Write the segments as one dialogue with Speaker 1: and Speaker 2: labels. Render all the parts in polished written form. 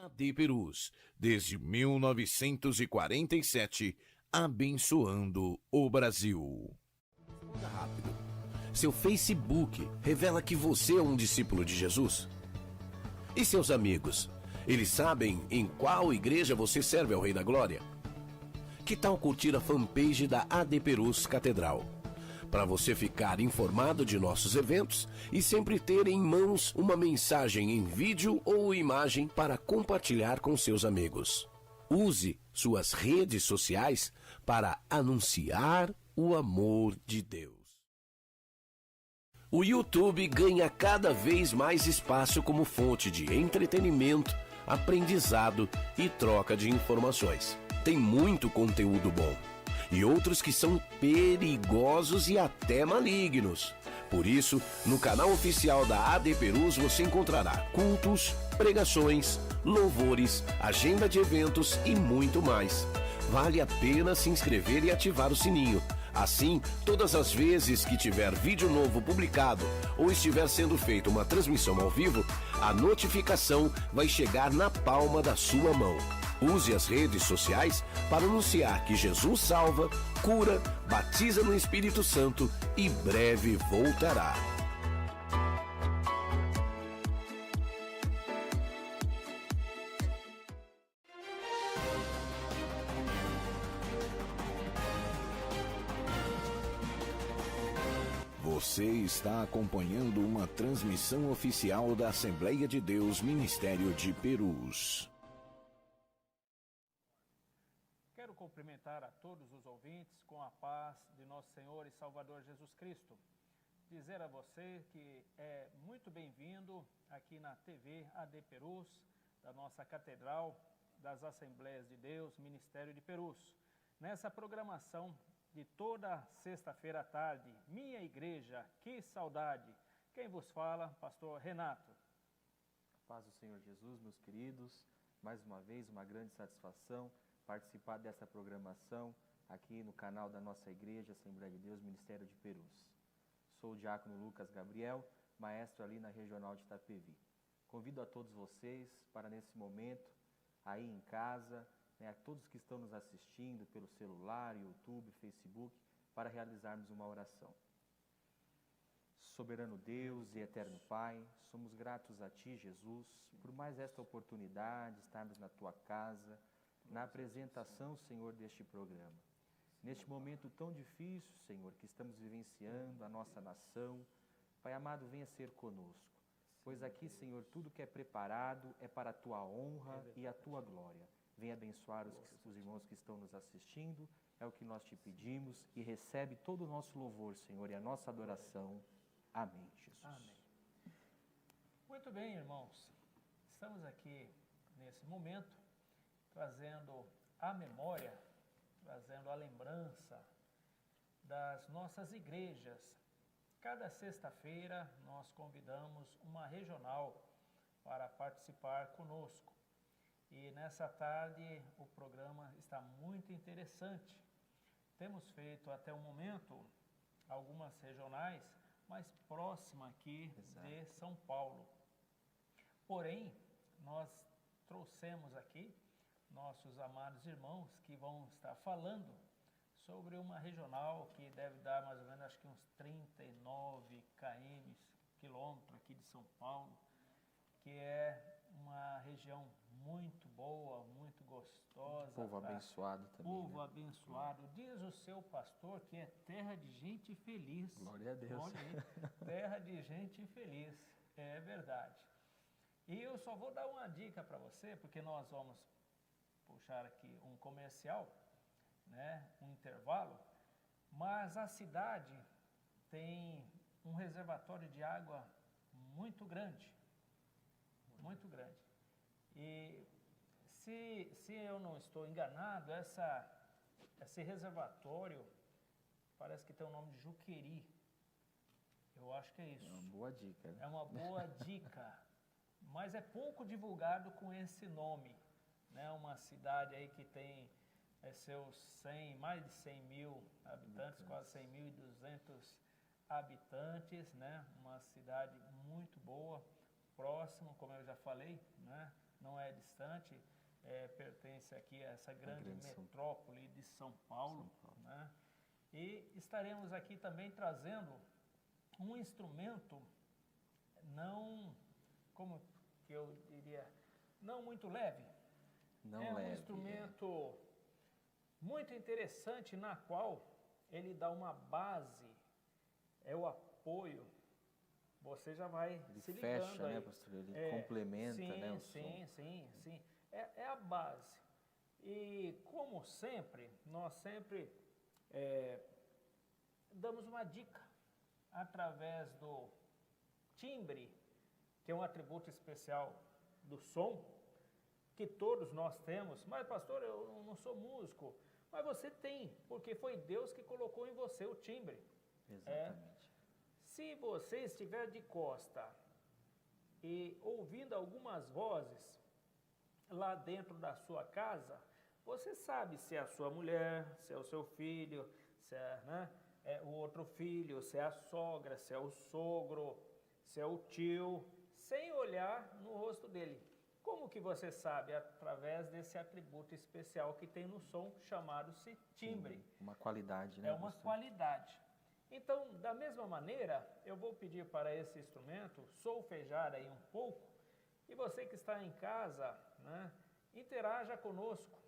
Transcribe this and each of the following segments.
Speaker 1: AD Perus, desde 1947, abençoando o Brasil. Responda rápido. Seu Facebook revela que você é um discípulo de Jesus? E seus amigos? Eles sabem em qual igreja você serve ao Rei da Glória? Que tal curtir a fanpage da AD Perus Catedral? Para você ficar informado de nossos eventos e sempre ter em mãos uma mensagem em vídeo ou imagem para compartilhar com seus amigos. Use suas redes sociais para anunciar o amor de Deus. O YouTube ganha cada vez mais espaço como fonte de entretenimento, aprendizado e troca de informações. Tem muito conteúdo bom e outros que são perigosos e até malignos. Por isso, no canal oficial da AD Perus você encontrará cultos, pregações, louvores, agenda de eventos e muito mais. Vale a pena se inscrever e ativar o sininho. Assim, todas as vezes que tiver vídeo novo publicado ou estiver sendo feita uma transmissão ao vivo, a notificação vai chegar na palma da sua mão. Use as redes sociais para anunciar que Jesus salva, cura, batiza no Espírito Santo e breve voltará. Você está acompanhando uma transmissão oficial da Assembleia de Deus Ministério de Perus.
Speaker 2: Quero cumprimentar a todos os ouvintes com a paz de nosso Senhor e Salvador Jesus Cristo. Dizer a você que é muito bem-vindo aqui na TV AD Perus, da nossa Catedral das Assembleias de Deus, Ministério de Perus. Nessa programação de toda sexta-feira à tarde, Minha Igreja, que saudade! Quem vos fala, pastor Renato.
Speaker 3: Paz do Senhor Jesus, meus queridos, mais uma vez uma grande satisfação participar dessa programação aqui no canal da nossa igreja, Assembleia de Deus, Ministério de Perus. Sou o diácono Lucas Gabriel, maestro ali na Regional de Itapevi. Convido a todos vocês para nesse momento, aí em casa, a todos que estão nos assistindo pelo celular, YouTube, Facebook, para realizarmos uma oração. Soberano Deus e eterno Pai, somos gratos a Ti, Jesus, por mais esta oportunidade de estarmos na Tua casa, na apresentação, Senhor, deste programa. Neste momento tão difícil, Senhor, que estamos vivenciando, a nossa nação, Pai amado, venha ser conosco, pois aqui, Senhor, tudo que é preparado é para a Tua honra e a Tua glória. Venha abençoar os irmãos que estão nos assistindo, é o que nós te pedimos, e recebe todo o nosso louvor, Senhor, e a nossa adoração. Amém, Jesus.
Speaker 2: Amém. Muito bem, irmãos, estamos aqui nesse momento, trazendo a memória, trazendo a lembrança das nossas igrejas. Cada sexta-feira nós convidamos uma regional para participar conosco. E nessa tarde o programa está muito interessante. Temos feito até o momento algumas regionais mais próximas aqui de São Paulo. Porém, nós trouxemos aqui nossos amados irmãos que vão estar falando sobre uma regional que deve dar mais ou menos, acho que uns 39 quilômetros aqui de São Paulo, que é uma região muito boa, muito gostosa.
Speaker 3: Povo abençoado também.
Speaker 2: Povo abençoado. Diz o seu pastor que é terra de gente feliz.
Speaker 3: Glória a Deus.
Speaker 2: Olha aí, terra de gente feliz. É verdade. E eu só vou dar uma dica para você, porque nós vamos puxar aqui um comercial, né, um intervalo, mas a cidade tem um reservatório de água muito grande, muito grande. E se eu não estou enganado, esse reservatório parece que tem o nome de Juqueri. Eu acho que é isso.
Speaker 3: É uma boa dica, né?
Speaker 2: É uma boa dica, mas é pouco divulgado com esse nome. Né, uma cidade aí que tem mais de 100 mil habitantes, quase 100.200 habitantes, né, uma cidade muito boa, próximo, como eu já falei, né, não é distante, pertence aqui a essa grande metrópole de São Paulo, né? E estaremos aqui também trazendo um instrumento não, como que eu diria, não muito leve. Um instrumento muito interessante, na qual ele dá uma base, é o apoio. Você já vai
Speaker 3: ele
Speaker 2: se ligando
Speaker 3: fecha,
Speaker 2: aí.
Speaker 3: né, pastor? Ele complementa,
Speaker 2: sim,
Speaker 3: né, o
Speaker 2: sim. É a base. E como sempre, nós sempre damos uma dica através do timbre, que é um atributo especial do som, que todos nós temos. Mas pastor, eu não sou músico. Mas você tem, porque foi Deus que colocou em você o timbre.
Speaker 3: Exatamente.
Speaker 2: Se você estiver de costa e ouvindo algumas vozes lá dentro da sua casa, você sabe se é a sua mulher, se é o seu filho, se é o outro filho, se é a sogra, se é o sogro, se é o tio, sem olhar no rosto dele. Como que você sabe? Através desse atributo especial que tem no som, chamado-se timbre.
Speaker 3: Uma qualidade, né?
Speaker 2: É uma qualidade. Então, da mesma maneira, eu vou pedir para esse instrumento solfejar aí um pouco, e você que está em casa, né, interaja conosco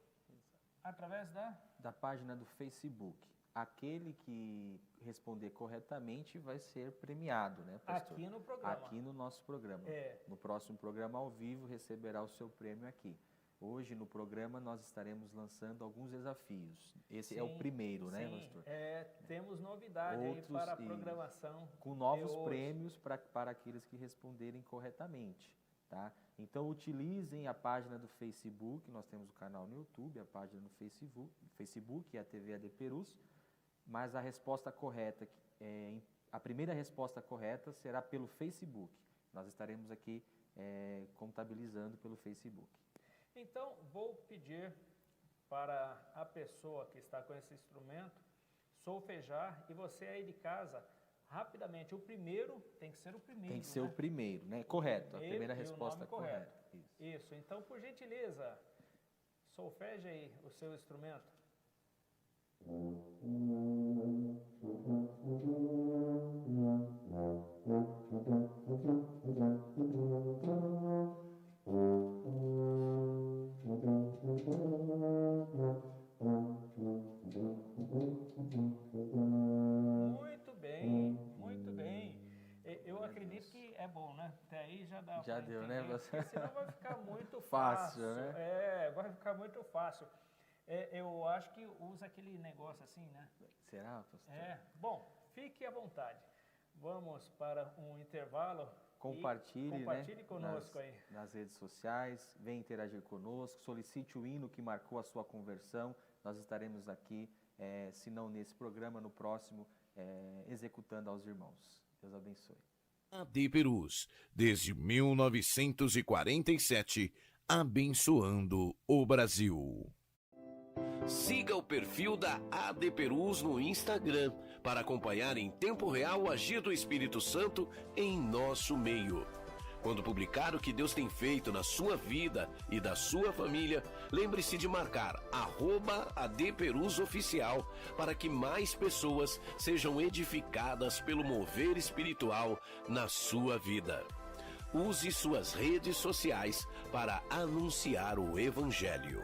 Speaker 2: através
Speaker 3: da página do Facebook. Aquele que responder corretamente vai ser premiado, né, pastor?
Speaker 2: Aqui no programa.
Speaker 3: Aqui no nosso programa. No próximo programa ao vivo receberá o seu prêmio aqui. Hoje no programa nós estaremos lançando alguns desafios. Esse é o primeiro, né, pastor?
Speaker 2: Temos novidade aí para a programação.
Speaker 3: Com novos prêmios para aqueles que responderem corretamente, tá? Então utilizem a página do Facebook, nós temos o canal no YouTube, a página no Facebook e a TV AD Perus, mas a resposta correta, a primeira resposta correta será pelo Facebook. Nós estaremos aqui contabilizando pelo Facebook.
Speaker 2: Então, vou pedir para a pessoa que está com esse instrumento solfejar, e você aí de casa, rapidamente, o primeiro tem que ser o primeiro.
Speaker 3: Tem que ser o primeiro, né? Correto, a primeira resposta correta.
Speaker 2: Isso, então, por gentileza, solfeje aí o seu instrumento. Muito bem, muito bem. Eu acredito que é bom, né? Até aí já dá.
Speaker 3: Já deu, né?
Speaker 2: Porque senão vai ficar muito
Speaker 3: fácil, né?
Speaker 2: Vai ficar muito fácil. Eu acho que usa aquele negócio assim, né?
Speaker 3: Será, pastor?
Speaker 2: Bom, fique à vontade. Vamos para um intervalo.
Speaker 3: Compartilhe
Speaker 2: conosco aí
Speaker 3: nas redes sociais, venha interagir conosco, solicite o hino que marcou a sua conversão. Nós estaremos aqui, se não nesse programa, no próximo, executando aos irmãos. Deus abençoe.
Speaker 1: AD Perus, desde 1947, abençoando o Brasil. Siga o perfil da AD Perus no Instagram para acompanhar em tempo real o agir do Espírito Santo em nosso meio. Quando publicar o que Deus tem feito na sua vida e da sua família, lembre-se de marcar @ADPerusOficial para que mais pessoas sejam edificadas pelo mover espiritual na sua vida. Use suas redes sociais para anunciar o Evangelho.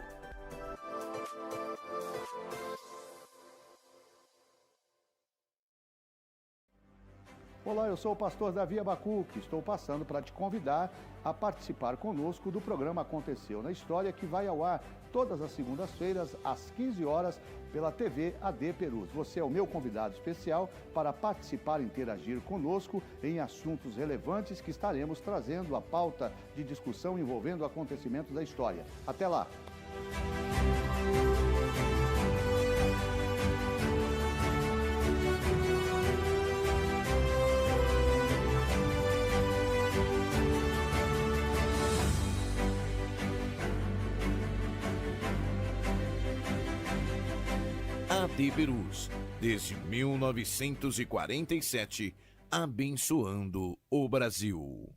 Speaker 4: Olá, eu sou o pastor Davi Abacuque, estou passando para te convidar a participar conosco do programa Aconteceu na História, que vai ao ar todas as segundas-feiras, às 15 horas, pela TV AD Perus. Você é o meu convidado especial para participar e interagir conosco em assuntos relevantes que estaremos trazendo à pauta de discussão envolvendo acontecimentos da história. Até lá!
Speaker 1: AD Perus, desde 1947, abençoando o Brasil.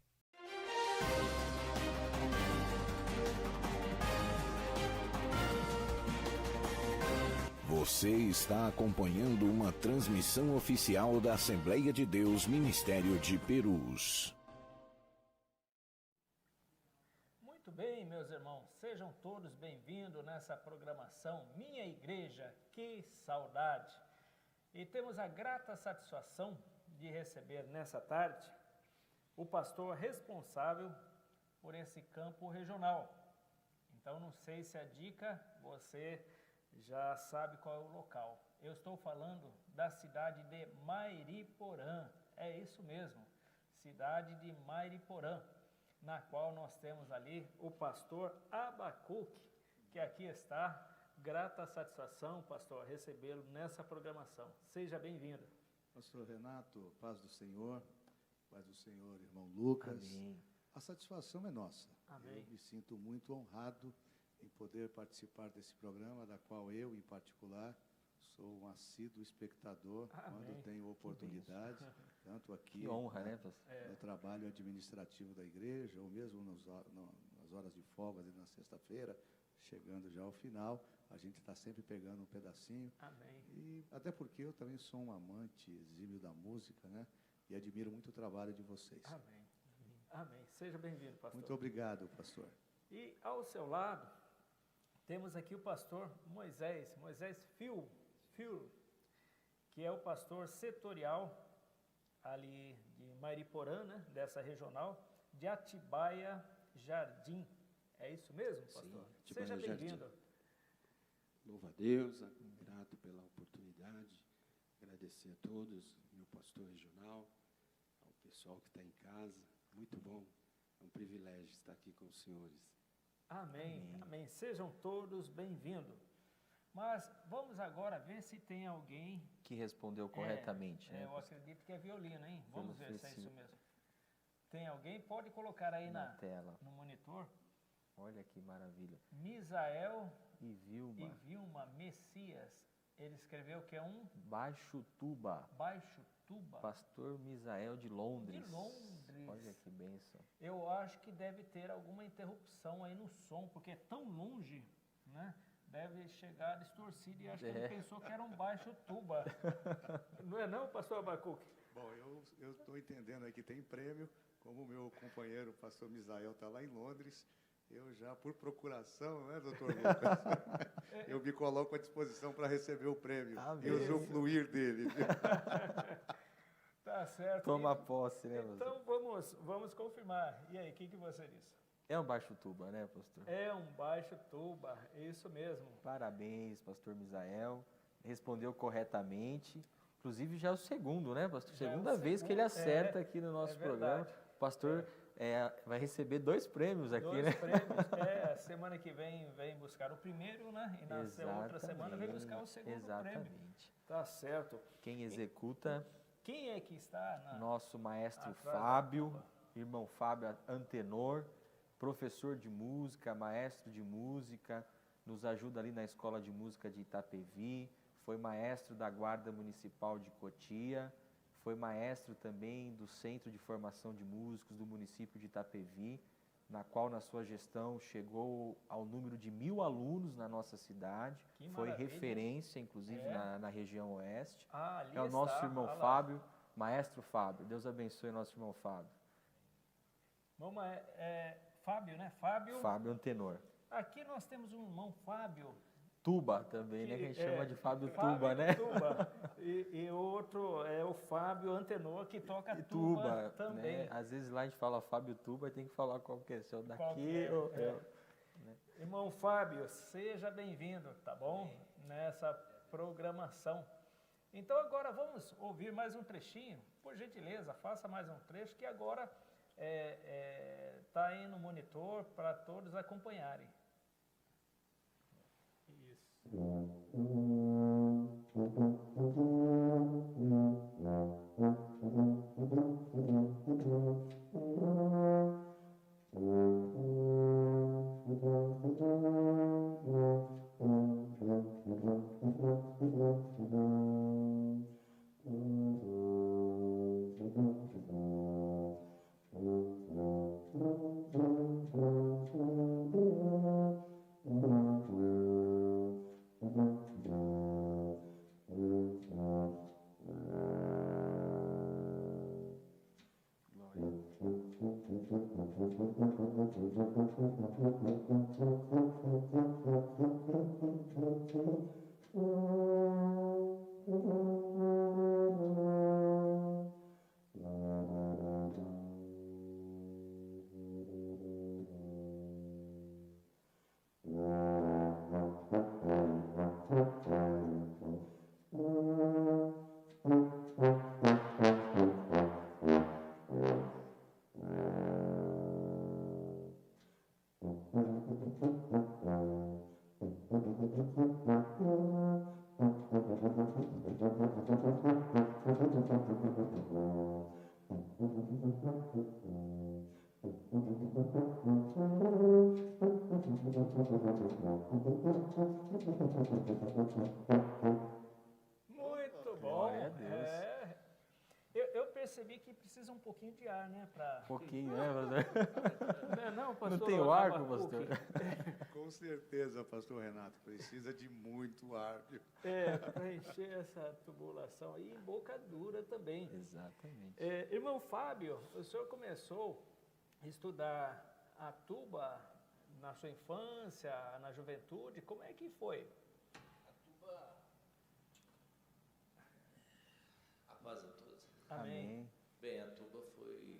Speaker 1: Você está acompanhando uma transmissão oficial da Assembleia de Deus Ministério de Perus.
Speaker 2: Muito bem, meus irmãos, sejam todos bem-vindos nessa programação Minha Igreja, que saudade! E temos a grata satisfação de receber nessa tarde o pastor responsável por esse campo regional. Então, não sei se a dica você já sabe qual é o local. Eu estou falando da cidade de Mairiporã, é isso mesmo, cidade de Mairiporã, na qual nós temos ali o pastor Abacuque, que aqui está. Grata satisfação, pastor, recebê-lo nessa programação. Seja bem-vindo.
Speaker 4: Pastor Renato, paz do Senhor, irmão Lucas.
Speaker 3: Amém.
Speaker 4: A satisfação é nossa.
Speaker 2: Amém.
Speaker 4: Eu me sinto muito honrado em poder participar desse programa, da qual eu, em particular, sou um assíduo espectador.
Speaker 2: Amém.
Speaker 4: Quando tenho oportunidade, tanto aqui
Speaker 3: Que honra, né, pastor?
Speaker 4: no trabalho administrativo da igreja, ou mesmo nas horas de folga, ali na sexta-feira, chegando já ao final, a gente está sempre pegando um pedacinho.
Speaker 2: Amém.
Speaker 4: E até porque eu também sou um amante exímio da música, né? E admiro muito o trabalho de vocês.
Speaker 2: Amém. Amém. Seja bem-vindo, pastor.
Speaker 4: Muito obrigado, pastor.
Speaker 2: E ao seu lado, temos aqui o pastor Moisés Fio, que é o pastor setorial ali de Mairiporã, né, dessa regional, de Atibaia Jardim. É isso mesmo, pastor?
Speaker 5: Sim,
Speaker 2: Seja
Speaker 5: Atibaia
Speaker 2: bem-vindo.
Speaker 5: Jardim. Louva a Deus, grato pela oportunidade, agradecer a todos, meu pastor regional, ao pessoal que está em casa, muito bom, é um privilégio estar aqui com os senhores.
Speaker 2: Amém. Amém. Sejam todos bem-vindos. Mas vamos agora ver se tem alguém...
Speaker 3: Que respondeu corretamente, né,
Speaker 2: eu
Speaker 3: pastor?
Speaker 2: acredito que é violino, hein? Vamos ver se é
Speaker 3: se-
Speaker 2: isso mesmo. Tem alguém? Pode colocar aí
Speaker 3: Na tela.
Speaker 2: no monitor.
Speaker 3: Olha que maravilha.
Speaker 2: Misael
Speaker 3: E Vilma,
Speaker 2: e Vilma Messias. Ele escreveu que é um
Speaker 3: Baixo Tuba,
Speaker 2: baixo tuba.
Speaker 3: pastor Misael de Londres.
Speaker 2: De Londres.
Speaker 3: Olha que bênção.
Speaker 2: Eu acho que deve ter alguma interrupção aí no som, porque é tão longe, né? Deve chegar distorcido e acho que ele pensou que era um baixo tuba. Não é não, pastor Abacuque?
Speaker 4: Bom, eu estou entendendo aí que tem prêmio, como o meu companheiro, o pastor Misael, está lá em Londres. Eu já, por procuração, né, doutor Lucas? Eu me coloco à disposição para receber o prêmio e usufruir dele.
Speaker 2: Tá certo.
Speaker 3: Toma posse, né, pastor?
Speaker 2: Então vamos confirmar. E aí, o que você disse?
Speaker 3: É um baixo tuba, né, pastor?
Speaker 2: É um baixo tuba, isso mesmo.
Speaker 3: Parabéns, pastor Misael. Respondeu corretamente. Inclusive já é o segundo, né, pastor?
Speaker 2: Já é o
Speaker 3: Segunda vez que ele
Speaker 2: segundo,
Speaker 3: acerta aqui no nosso programa.
Speaker 2: verdade.
Speaker 3: O pastor vai receber 2 prêmios aqui,
Speaker 2: Dois
Speaker 3: né?
Speaker 2: prêmios. Semana que vem buscar o primeiro, né? E na outra semana vem buscar o segundo prêmio.
Speaker 3: Exatamente.
Speaker 2: Tá certo.
Speaker 3: Quem executa,
Speaker 2: Quem é que está na...
Speaker 3: nosso maestro
Speaker 2: atrás da
Speaker 3: Fábio,
Speaker 2: tuba?
Speaker 3: irmão Fábio Antenor, professor de música, maestro de música, nos ajuda ali na Escola de Música de Itapevi, foi maestro da Guarda Municipal de Cotia, foi maestro também do Centro de Formação de Músicos do município de Itapevi, na qual na sua gestão chegou ao número de 1.000 alunos na nossa cidade,
Speaker 2: Que
Speaker 3: foi
Speaker 2: maravilha.
Speaker 3: referência inclusive na região oeste.
Speaker 2: Ali
Speaker 3: É o nosso
Speaker 2: está,
Speaker 3: irmão
Speaker 2: olha lá.
Speaker 3: Fábio, maestro Fábio. Deus abençoe nosso irmão Fábio.
Speaker 2: Vamos, Fábio, né? Fábio.
Speaker 3: Fábio Antenor.
Speaker 2: Aqui nós temos um irmão Fábio.
Speaker 3: Tuba também, né? Que a gente chama de Fábio
Speaker 2: Fábio
Speaker 3: Tuba, né?
Speaker 2: Tuba. E outro é o Fábio Antenor, que toca
Speaker 3: E
Speaker 2: tuba também.
Speaker 3: né? Às vezes lá a gente fala Fábio Tuba e tem que falar qual que é. Se é o
Speaker 2: Qual
Speaker 3: daqui
Speaker 2: que é?
Speaker 3: ou...
Speaker 2: Irmão Fábio, seja bem-vindo, tá bom? Nessa programação. Então agora vamos ouvir mais um trechinho. Por gentileza, faça mais um trecho que agora está aí no monitor para todos acompanharem. Isso. Muito bom.
Speaker 3: Glória a Deus.
Speaker 2: Eu percebi que precisa um pouquinho de ar, né?
Speaker 3: Um pouquinho, né, pastor?
Speaker 2: Não, pastor,
Speaker 3: Não tem o ar,
Speaker 2: Abacuque.
Speaker 3: pastor?
Speaker 5: Com certeza, pastor Renato, precisa de muito ar. Viu?
Speaker 2: Para encher essa tubulação aí, em boca dura também.
Speaker 3: Exatamente.
Speaker 2: Irmão Fábio, o senhor começou a estudar a tuba na sua infância, na juventude, como é que foi?
Speaker 6: A paz a todos.
Speaker 2: Amém.
Speaker 6: Bem, a tuba foi,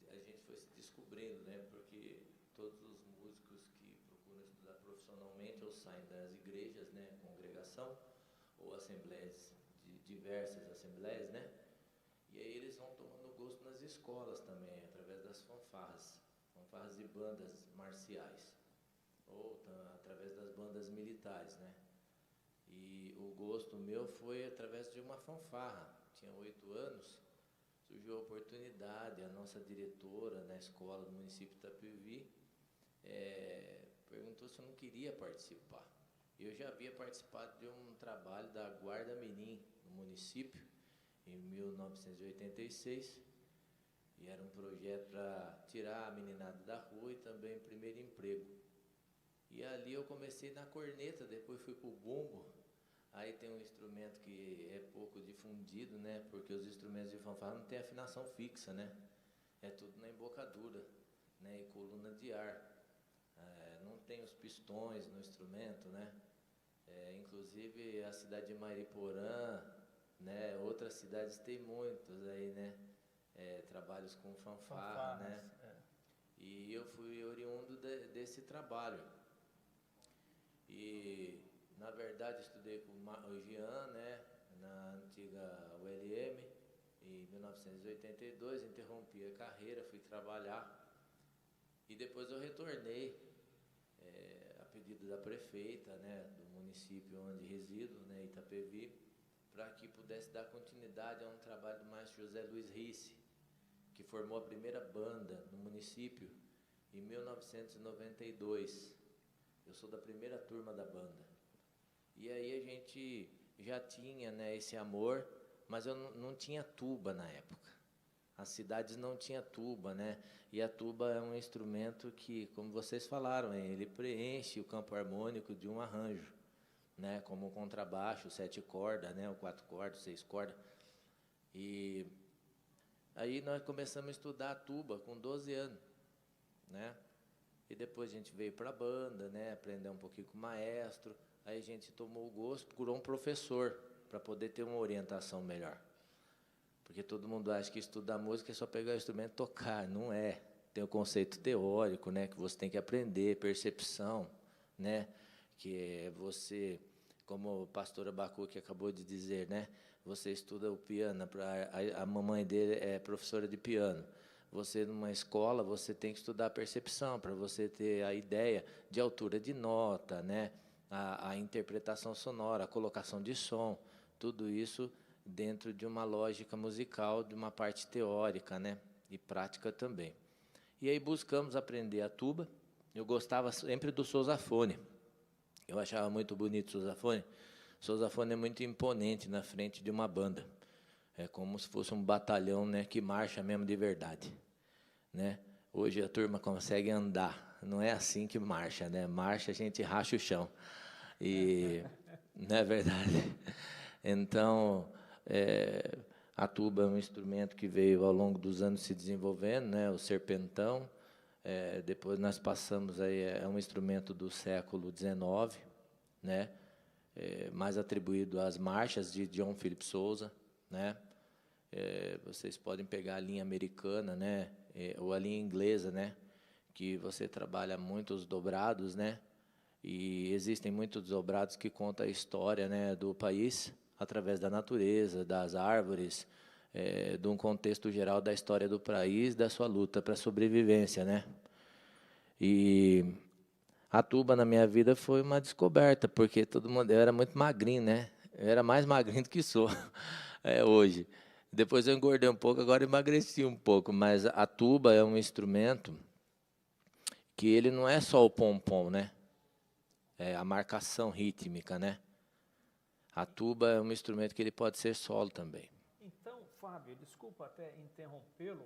Speaker 6: a gente foi se descobrindo, né? Porque todos os músicos que procuram estudar profissionalmente ou saem das igrejas, né? Congregação ou assembleias, de diversas assembleias, né? E aí eles vão tomando gosto nas escolas também, através das fanfarras de bandas marciais ou através das bandas militares, né? E o gosto meu foi através de uma fanfarra. Tinha 8 anos, surgiu a oportunidade, a nossa diretora na escola do município de Itapevi perguntou se eu não queria participar. Eu já havia participado de um trabalho da Guarda Mirim no município, em 1986, e era um projeto para tirar a meninada da rua e também primeiro emprego. E ali eu comecei na corneta, depois fui para o bumbo. Aí tem um instrumento que é pouco difundido, né? Porque os instrumentos de fanfarra não tem afinação fixa, né? É tudo na embocadura, né? E coluna de ar. Não tem os pistões no instrumento, né? Inclusive a cidade de Mariporã, né? Outras cidades tem muitos aí, né? Trabalhos com fanfarra, né? E eu fui oriundo desse trabalho. E na verdade, estudei com o Jean, né, na antiga ULM, em 1982, interrompi a carreira, fui trabalhar, e depois eu retornei, a pedido da prefeita, né, do município onde resido, né, Itapevi, para que pudesse dar continuidade a um trabalho do maestro José Luiz Risse, que formou a primeira banda no município em 1992. Eu sou da primeira turma da banda. E aí a gente já tinha, né, esse amor, mas eu não tinha tuba na época. As cidades não tinham tuba, né? E a tuba é um instrumento que, como vocês falaram, ele preenche o campo harmônico de um arranjo, né? Como o contrabaixo, 7 cordas, né? O 4 cordas, 6 cordas. E aí nós começamos a estudar a tuba com 12 anos, né? E depois a gente veio para a banda, né? Aprender um pouquinho com o maestro. Aí a gente tomou o gosto, procurou um professor para poder ter uma orientação melhor. Porque todo mundo acha que estudar música é só pegar o instrumento e tocar. Não é. Tem o conceito teórico, né, que você tem que aprender, percepção, né, que é você, como o pastor Abacuque acabou de dizer, né, você estuda o piano, a mamãe dele é professora de piano. Você, numa escola, você tem que estudar a percepção, para você ter a ideia de altura de nota, né, a interpretação sonora, a colocação de som, tudo isso dentro de uma lógica musical, de uma parte teórica, né, e prática também. E aí buscamos aprender a tuba. Eu gostava sempre do sousafone. Eu achava muito bonito o sousafone. O sousafone é muito imponente na frente de uma banda. É como se fosse um batalhão, né, que marcha mesmo de verdade, né? Hoje a turma consegue andar. Não é assim que marcha, né? Marcha, a gente racha o chão. E não é verdade? Então, A tuba é um instrumento que veio ao longo dos anos se desenvolvendo, né? O serpentão. Depois nós passamos aí, é um instrumento do século XIX, né? Mais atribuído às marchas de John Philip Sousa, né? Vocês podem pegar a linha americana, né? Ou a linha inglesa, né? Que você trabalha muitos dobrados, né? E existem muitos dobrados que contam a história, né, do país através da natureza, das árvores, de um contexto geral da história do país, da sua luta para a sobrevivência, né? E a tuba na minha vida foi uma descoberta, porque todo mundo, eu era muito magrinho, né? Eu era mais magrinho do que sou hoje. Depois eu engordei um pouco, agora emagreci um pouco, mas a tuba é um instrumento que ele não é só o pompom, né? É a marcação rítmica, né? A tuba é um instrumento que ele pode ser solo também.
Speaker 2: Então, Fábio, desculpa até interrompê-lo,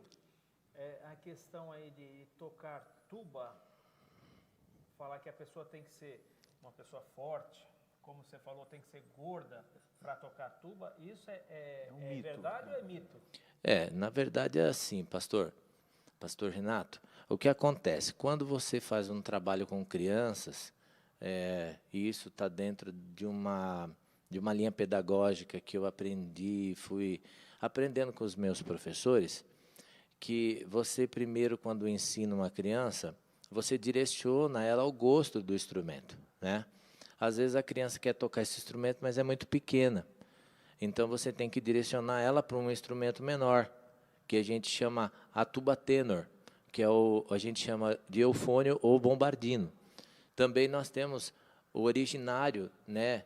Speaker 2: a questão aí de tocar tuba, falar que a pessoa tem que ser uma pessoa forte, como você falou, tem que ser gorda para tocar tuba, isso é mito, verdade, né? Ou é mito?
Speaker 6: Na verdade é assim, pastor Renato, o que acontece? Quando você faz um trabalho com crianças, e isso está dentro de uma linha pedagógica que eu aprendi, fui aprendendo com os meus professores, que você primeiro, quando ensina uma criança, você direciona ela ao gosto do instrumento, né? Às vezes a criança quer tocar esse instrumento, mas é muito pequena. Então você tem que direcionar ela para um instrumento menor, que a gente chama a tuba tenor, que a gente chama de eufônio ou bombardino. Também nós temos o originário, né,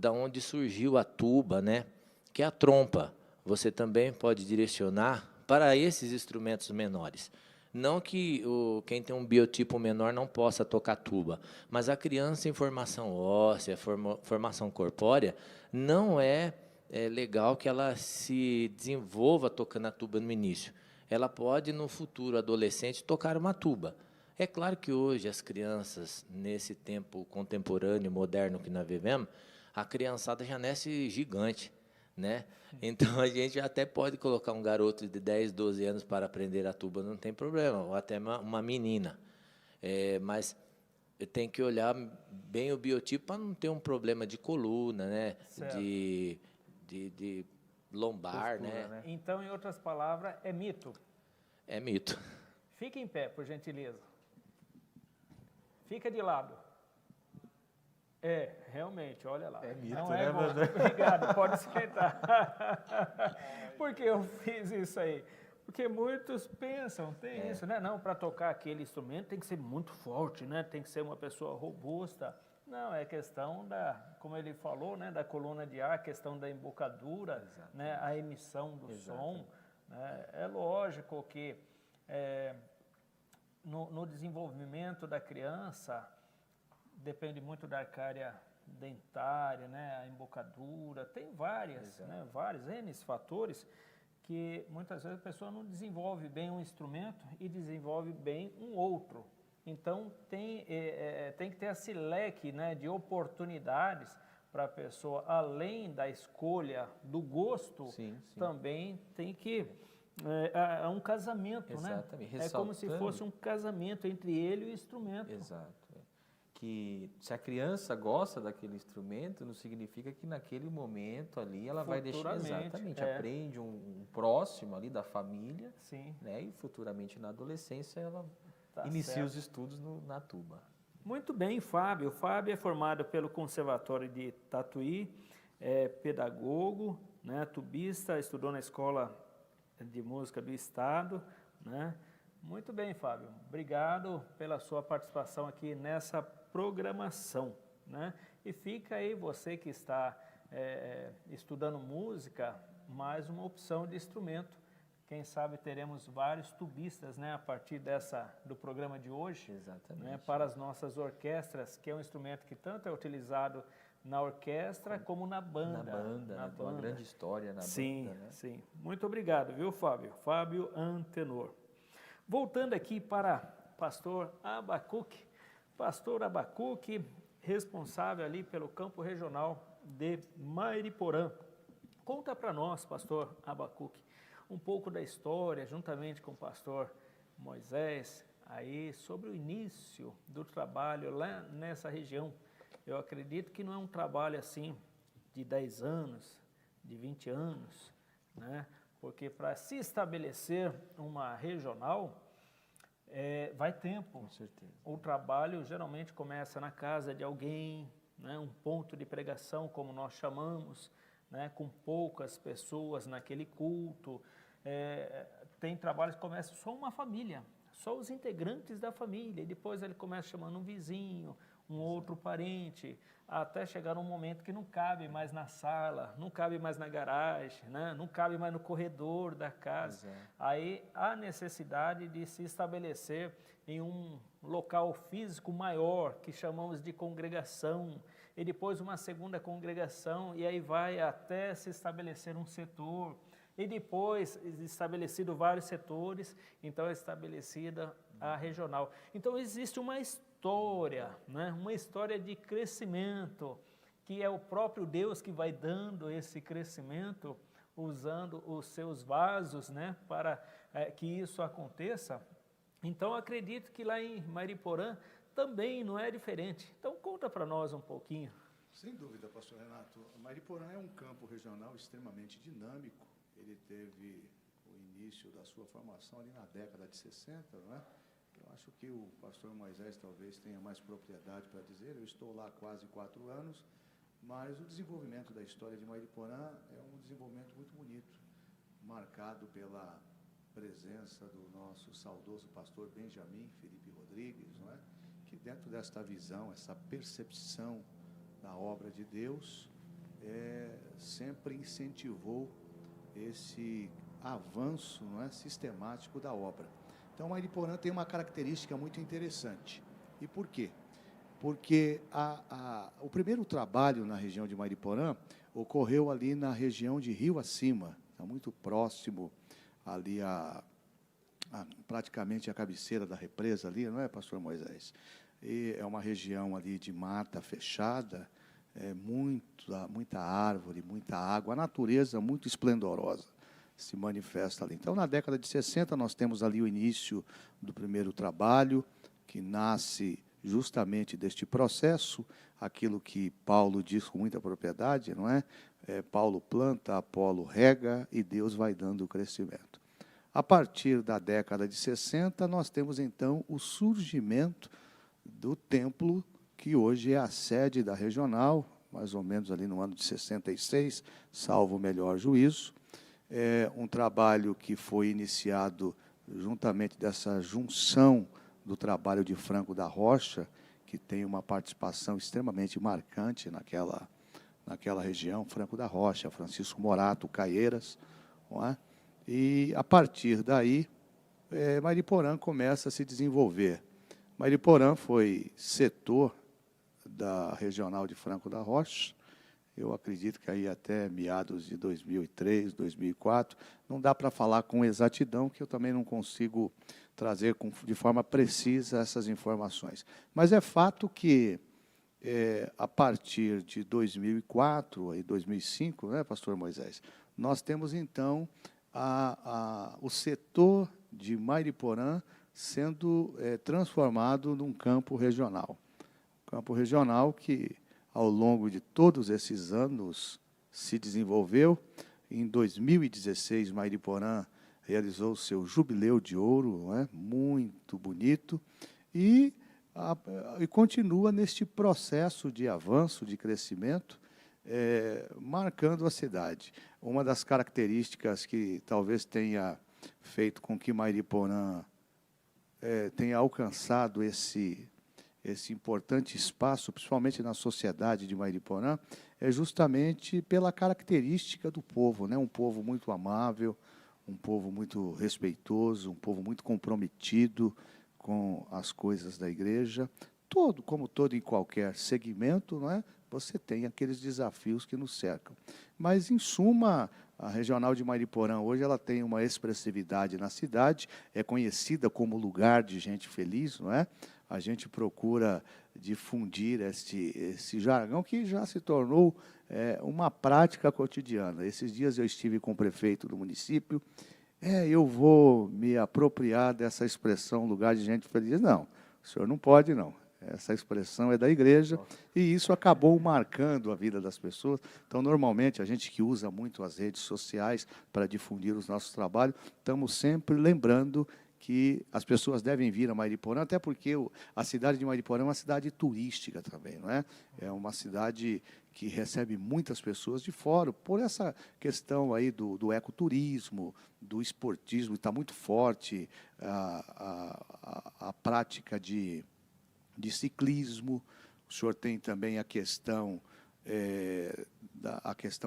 Speaker 6: da onde surgiu a tuba, né, que é a trompa. Você também pode direcionar para esses instrumentos menores. Não que quem tem um biotipo menor não possa tocar tuba, mas a criança em formação óssea, formação corpórea, não é legal que ela se desenvolva tocando a tuba no início. Ela pode, no futuro adolescente, tocar uma tuba. É claro que hoje as crianças, nesse tempo contemporâneo, moderno que nós vivemos, a criançada já nasce gigante, né? Então, a gente até pode colocar um garoto de 10, 12 anos para aprender a tuba, não tem problema, ou até uma menina. Mas tem que olhar bem o biotipo para não ter um problema de coluna, né? De lombar,
Speaker 3: Postura,
Speaker 6: né?
Speaker 2: Então, em outras palavras, é mito.
Speaker 6: É mito.
Speaker 2: Fique em pé, por gentileza. Fica de lado. Realmente, olha lá.
Speaker 3: É mito,
Speaker 2: não
Speaker 3: né,
Speaker 2: bom.
Speaker 3: pastor?
Speaker 2: Obrigado, pode esquentar. Por que eu fiz isso aí? Porque muitos pensam, tem isso, né? Não, para tocar aquele instrumento tem que ser muito forte, né? Tem que ser uma pessoa robusta. Não, é questão como ele falou, né? Da coluna de ar, questão da embocadura, né? A emissão do som. Né? É lógico que no desenvolvimento da criança, depende muito da arcária dentária, né, a embocadura, tem vários N fatores que muitas vezes a pessoa não desenvolve bem um instrumento e desenvolve bem um outro. Então tem que ter esse leque, né, de oportunidades para a pessoa, além da escolha do gosto, também tem que... É um casamento,
Speaker 3: exatamente,
Speaker 2: né? É como se fosse um casamento entre ele e o instrumento.
Speaker 3: Exato. Que se a criança gosta daquele instrumento, não significa que naquele momento ali ela vai deixar aprende um próximo ali da família, né? E futuramente na adolescência ela inicia os estudos na tuba.
Speaker 2: Muito bem, Fábio. O Fábio é formado pelo Conservatório de Tatuí, é pedagogo, né? Tubista, estudou na Escola de Música do Estado, né? Muito bem, Fábio. Obrigado pela sua participação aqui nessa programação, né? E fica aí você que está estudando música, mais uma opção de instrumento. Quem sabe teremos vários tubistas, né, a partir do programa de hoje.
Speaker 3: Exatamente.
Speaker 2: Né, para as nossas orquestras, que é um instrumento que tanto é utilizado na orquestra como na banda.
Speaker 3: Na banda. Tem uma grande história na banda, né? Sim.
Speaker 2: Muito obrigado, viu, Fábio? Fábio Antenor. Voltando aqui para pastor Abacuque. Pastor Abacuque, responsável ali pelo campo regional de Mairiporã. Conta para nós, pastor Abacuque, um pouco da história, juntamente com o pastor Moisés, aí sobre o início do trabalho lá nessa região. Eu acredito que não é um trabalho assim de 10 anos, de 20 anos, né? Porque para se estabelecer uma regional, vai tempo.
Speaker 3: Com certeza.
Speaker 2: O trabalho geralmente começa na casa de alguém, né? Um ponto de pregação, como nós chamamos, né? Com poucas pessoas naquele culto. Tem trabalhos que começam só uma família, só os integrantes da família, e depois ele começa chamando um vizinho, um outro parente, até chegar um momento que não cabe mais na sala, não cabe mais na garagem, né? Não cabe mais no corredor da casa. Aí há necessidade de se estabelecer em um local físico maior, que chamamos de congregação, e depois uma segunda congregação, e aí vai até se estabelecer um setor, e depois, estabelecido vários setores, então é estabelecida a regional. Então existe uma história, né? Uma história de crescimento, que é o próprio Deus que vai dando esse crescimento, usando os seus vasos, né? Para que isso aconteça. Então acredito que lá em Mariporã também não é diferente. Então conta para nós um pouquinho.
Speaker 4: Sem dúvida, pastor Renato. Mariporã é um campo regional extremamente dinâmico. Ele teve o início da sua formação ali na década de 60, não é? Eu acho que o pastor Moisés talvez tenha mais propriedade para dizer. Eu estou lá há quase 4 anos, mas o desenvolvimento da história de Mariporã é um desenvolvimento muito bonito, marcado pela presença do nosso saudoso pastor Benjamin Felipe Rodrigues, não é? Que dentro desta visão, essa percepção da obra de Deus, sempre incentivou esse avanço, não é, sistemático da obra. Então, Mariporã tem uma característica muito interessante. E por quê? Porque o primeiro trabalho na região de Mariporã ocorreu ali na região de Rio Acima, está muito próximo ali praticamente a cabeceira da represa ali, não é, pastor Moisés? E é uma região ali de mata fechada, muita árvore, muita água, a natureza muito esplendorosa se manifesta ali. Então, na década de 60, nós temos ali o início do primeiro trabalho, que nasce justamente deste processo, aquilo que Paulo diz com muita propriedade, não é? Paulo planta, Apolo rega e Deus vai dando o crescimento. A partir da década de 60, nós temos, então, o surgimento do templo, que hoje é a sede da regional, mais ou menos ali no ano de 66, salvo o melhor juízo. É um trabalho que foi iniciado juntamente dessa junção do trabalho de Franco da Rocha, que tem uma participação extremamente marcante naquela região, Franco da Rocha, Francisco Morato, Caieiras, não é? E, a partir daí, Mariporã começa a se desenvolver. Mariporã foi setor da regional de Franco da Rocha, eu acredito que aí até meados de 2003, 2004, não dá para falar com exatidão, que eu também não consigo trazer de forma precisa essas informações. Mas é fato que, a partir de 2004 e 2005, né, pastor Moisés, nós temos, então, o setor de Mariporã sendo transformado num campo regional. Campo regional que, ao longo de todos esses anos, se desenvolveu. Em 2016, Mariporã realizou o seu jubileu de ouro, não é? Muito bonito, e continua neste processo de avanço, de crescimento, marcando a cidade. Uma das características que talvez tenha feito com que Mariporã tenha alcançado esse importante espaço, principalmente na sociedade de Mariporã, é justamente pela característica do povo, né? Um povo muito amável, um povo muito respeitoso, um povo muito comprometido com as coisas da igreja. Como todo em qualquer segmento, não é? Você tem aqueles desafios que nos cercam. Mas, em suma, a regional de Mariporã hoje ela tem uma expressividade na cidade, é conhecida como lugar de gente feliz, não é? A gente procura difundir esse jargão que já se tornou uma prática cotidiana. Esses dias eu estive com o prefeito do município, eu vou me apropriar dessa expressão lugar de gente feliz. Não, o senhor não pode, não. Essa expressão é da igreja e isso acabou marcando a vida das pessoas. Então, normalmente, a gente que usa muito as redes sociais para difundir os nossos trabalhos, estamos sempre lembrando que as pessoas devem vir a Mariporã, até porque a cidade de Mariporã é uma cidade turística também, não é? É uma cidade que recebe muitas pessoas de fora, por essa questão aí do ecoturismo, do esportismo, está muito forte a prática de ciclismo. O senhor tem também a questão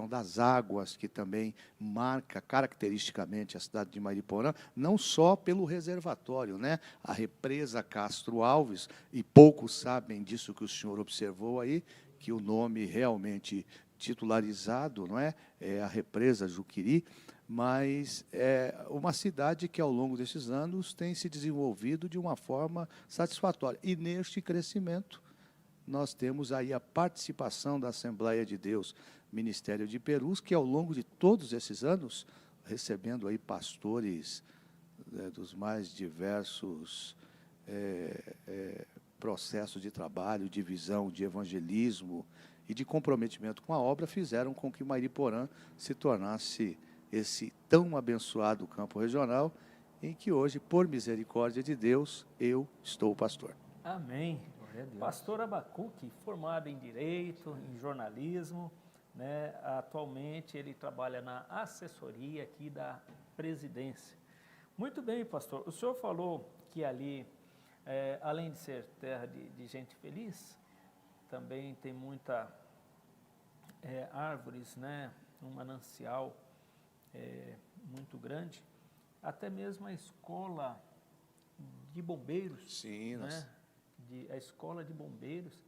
Speaker 4: das águas, que também marca caracteristicamente a cidade de Mariporã, não só pelo reservatório, né? A represa Castro Alves, e poucos sabem disso que o senhor observou aí, que o nome realmente titularizado, não é a represa Juquiri, mas é uma cidade que, ao longo desses anos, tem se desenvolvido de uma forma satisfatória. E, neste crescimento, nós temos aí a participação da Assembleia de Deus, Ministério de Perus, que, ao longo de todos esses anos, recebendo aí pastores dos mais diversos processos de trabalho, de visão, de evangelismo e de comprometimento com a obra, fizeram com que Mariporã se tornasse esse tão abençoado campo regional, em que hoje, por misericórdia de Deus, eu estou pastor.
Speaker 2: Amém. Pastor Abacuque, formado em Direito, em jornalismo, né? Atualmente ele trabalha na assessoria aqui da presidência. Muito bem, pastor. O senhor falou que ali, além de ser terra de gente feliz, também tem muita árvores, né? Um manancial muito grande, até mesmo a escola de bombeiros.
Speaker 4: Sim,
Speaker 2: né? A escola de bombeiros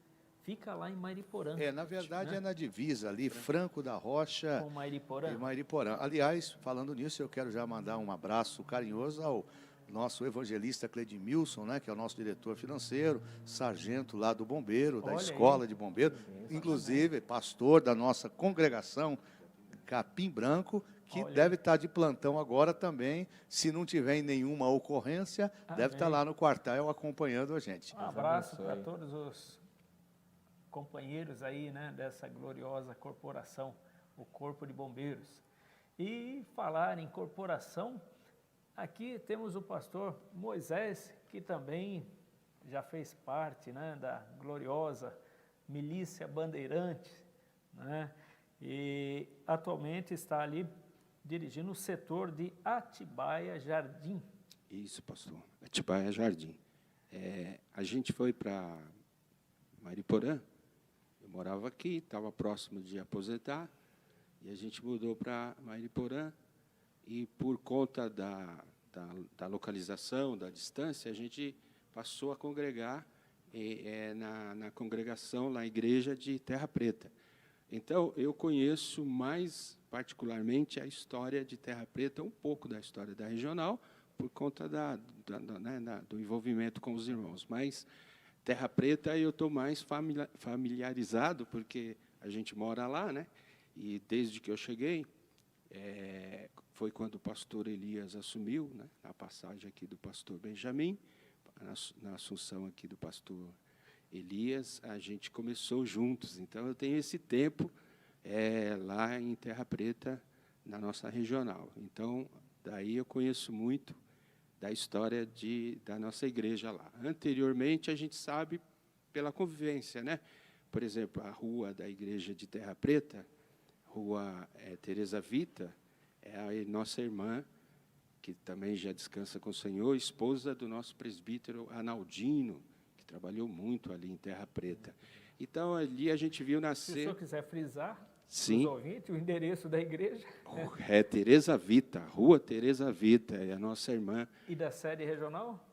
Speaker 2: fica lá em Mariporã.
Speaker 4: Na verdade,
Speaker 2: né?
Speaker 4: é na divisa ali, Franco da Rocha
Speaker 2: Com Mariporã.
Speaker 4: e Mariporã. Aliás, falando nisso, eu quero já mandar um abraço carinhoso ao nosso evangelista Cledimilson, né, que é o nosso diretor financeiro, sargento lá do bombeiro, da escola de bombeiro, inclusive pastor da nossa congregação Capim Branco, que deve estar de plantão agora também. Se não tiver nenhuma ocorrência, deve estar lá no quartel acompanhando a gente.
Speaker 2: Um abraço para todos os companheiros aí, né, dessa gloriosa corporação, o Corpo de Bombeiros. E falar em corporação, aqui temos o pastor Moisés, que também já fez parte, né, da gloriosa Milícia Bandeirante, né, e atualmente está ali dirigindo o setor de Atibaia Jardim.
Speaker 5: Isso, pastor. Atibaia Jardim. A gente foi para Mariporã, eu morava aqui, estava próximo de aposentar, e a gente mudou para Mariporã, e por conta da localização, da distância, a gente passou a congregar na congregação, na igreja de Terra Preta. Então, eu conheço mais particularmente a história de Terra Preta, um pouco da história da regional, por conta do envolvimento com os irmãos. Mas Terra Preta eu estou mais familiarizado, porque a gente mora lá, né? E desde que eu cheguei, foi quando o pastor Elias assumiu, né? Na passagem aqui do pastor Benjamin, na assunção aqui do pastor Elias, a gente começou juntos. Então, eu tenho esse tempo lá em Terra Preta, na nossa regional. Então, daí eu conheço muito da história da nossa igreja lá. Anteriormente, a gente sabe pela convivência, né? Por exemplo, a rua da igreja de Terra Preta, rua Teresa Vita, é a nossa irmã, que também já descansa com o Senhor, esposa do nosso presbítero Analdino, que trabalhou muito ali em Terra Preta. Então, ali a gente viu nascer... Se
Speaker 2: o senhor quiser frisar,
Speaker 5: sim,
Speaker 2: ouvintes, o endereço da igreja.
Speaker 5: É Teresa Vita, Rua Teresa Vita, é a nossa irmã.
Speaker 2: E da sede regional?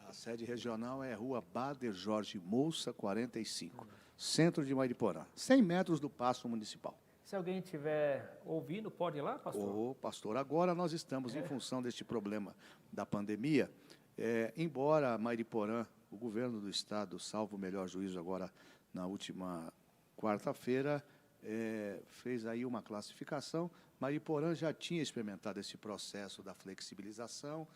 Speaker 4: A sede regional é Rua Bader Jorge Moça, 45, centro de Mariporã, 100 metros do Paço Municipal.
Speaker 2: Se alguém estiver ouvindo, pode ir lá, pastor?
Speaker 4: Pastor, agora nós estamos em função deste problema da pandemia. Embora Mariporã o governo do Estado, salvo o melhor juízo agora na última quarta-feira, fez aí uma classificação. Mariporã já tinha experimentado esse processo da flexibilização,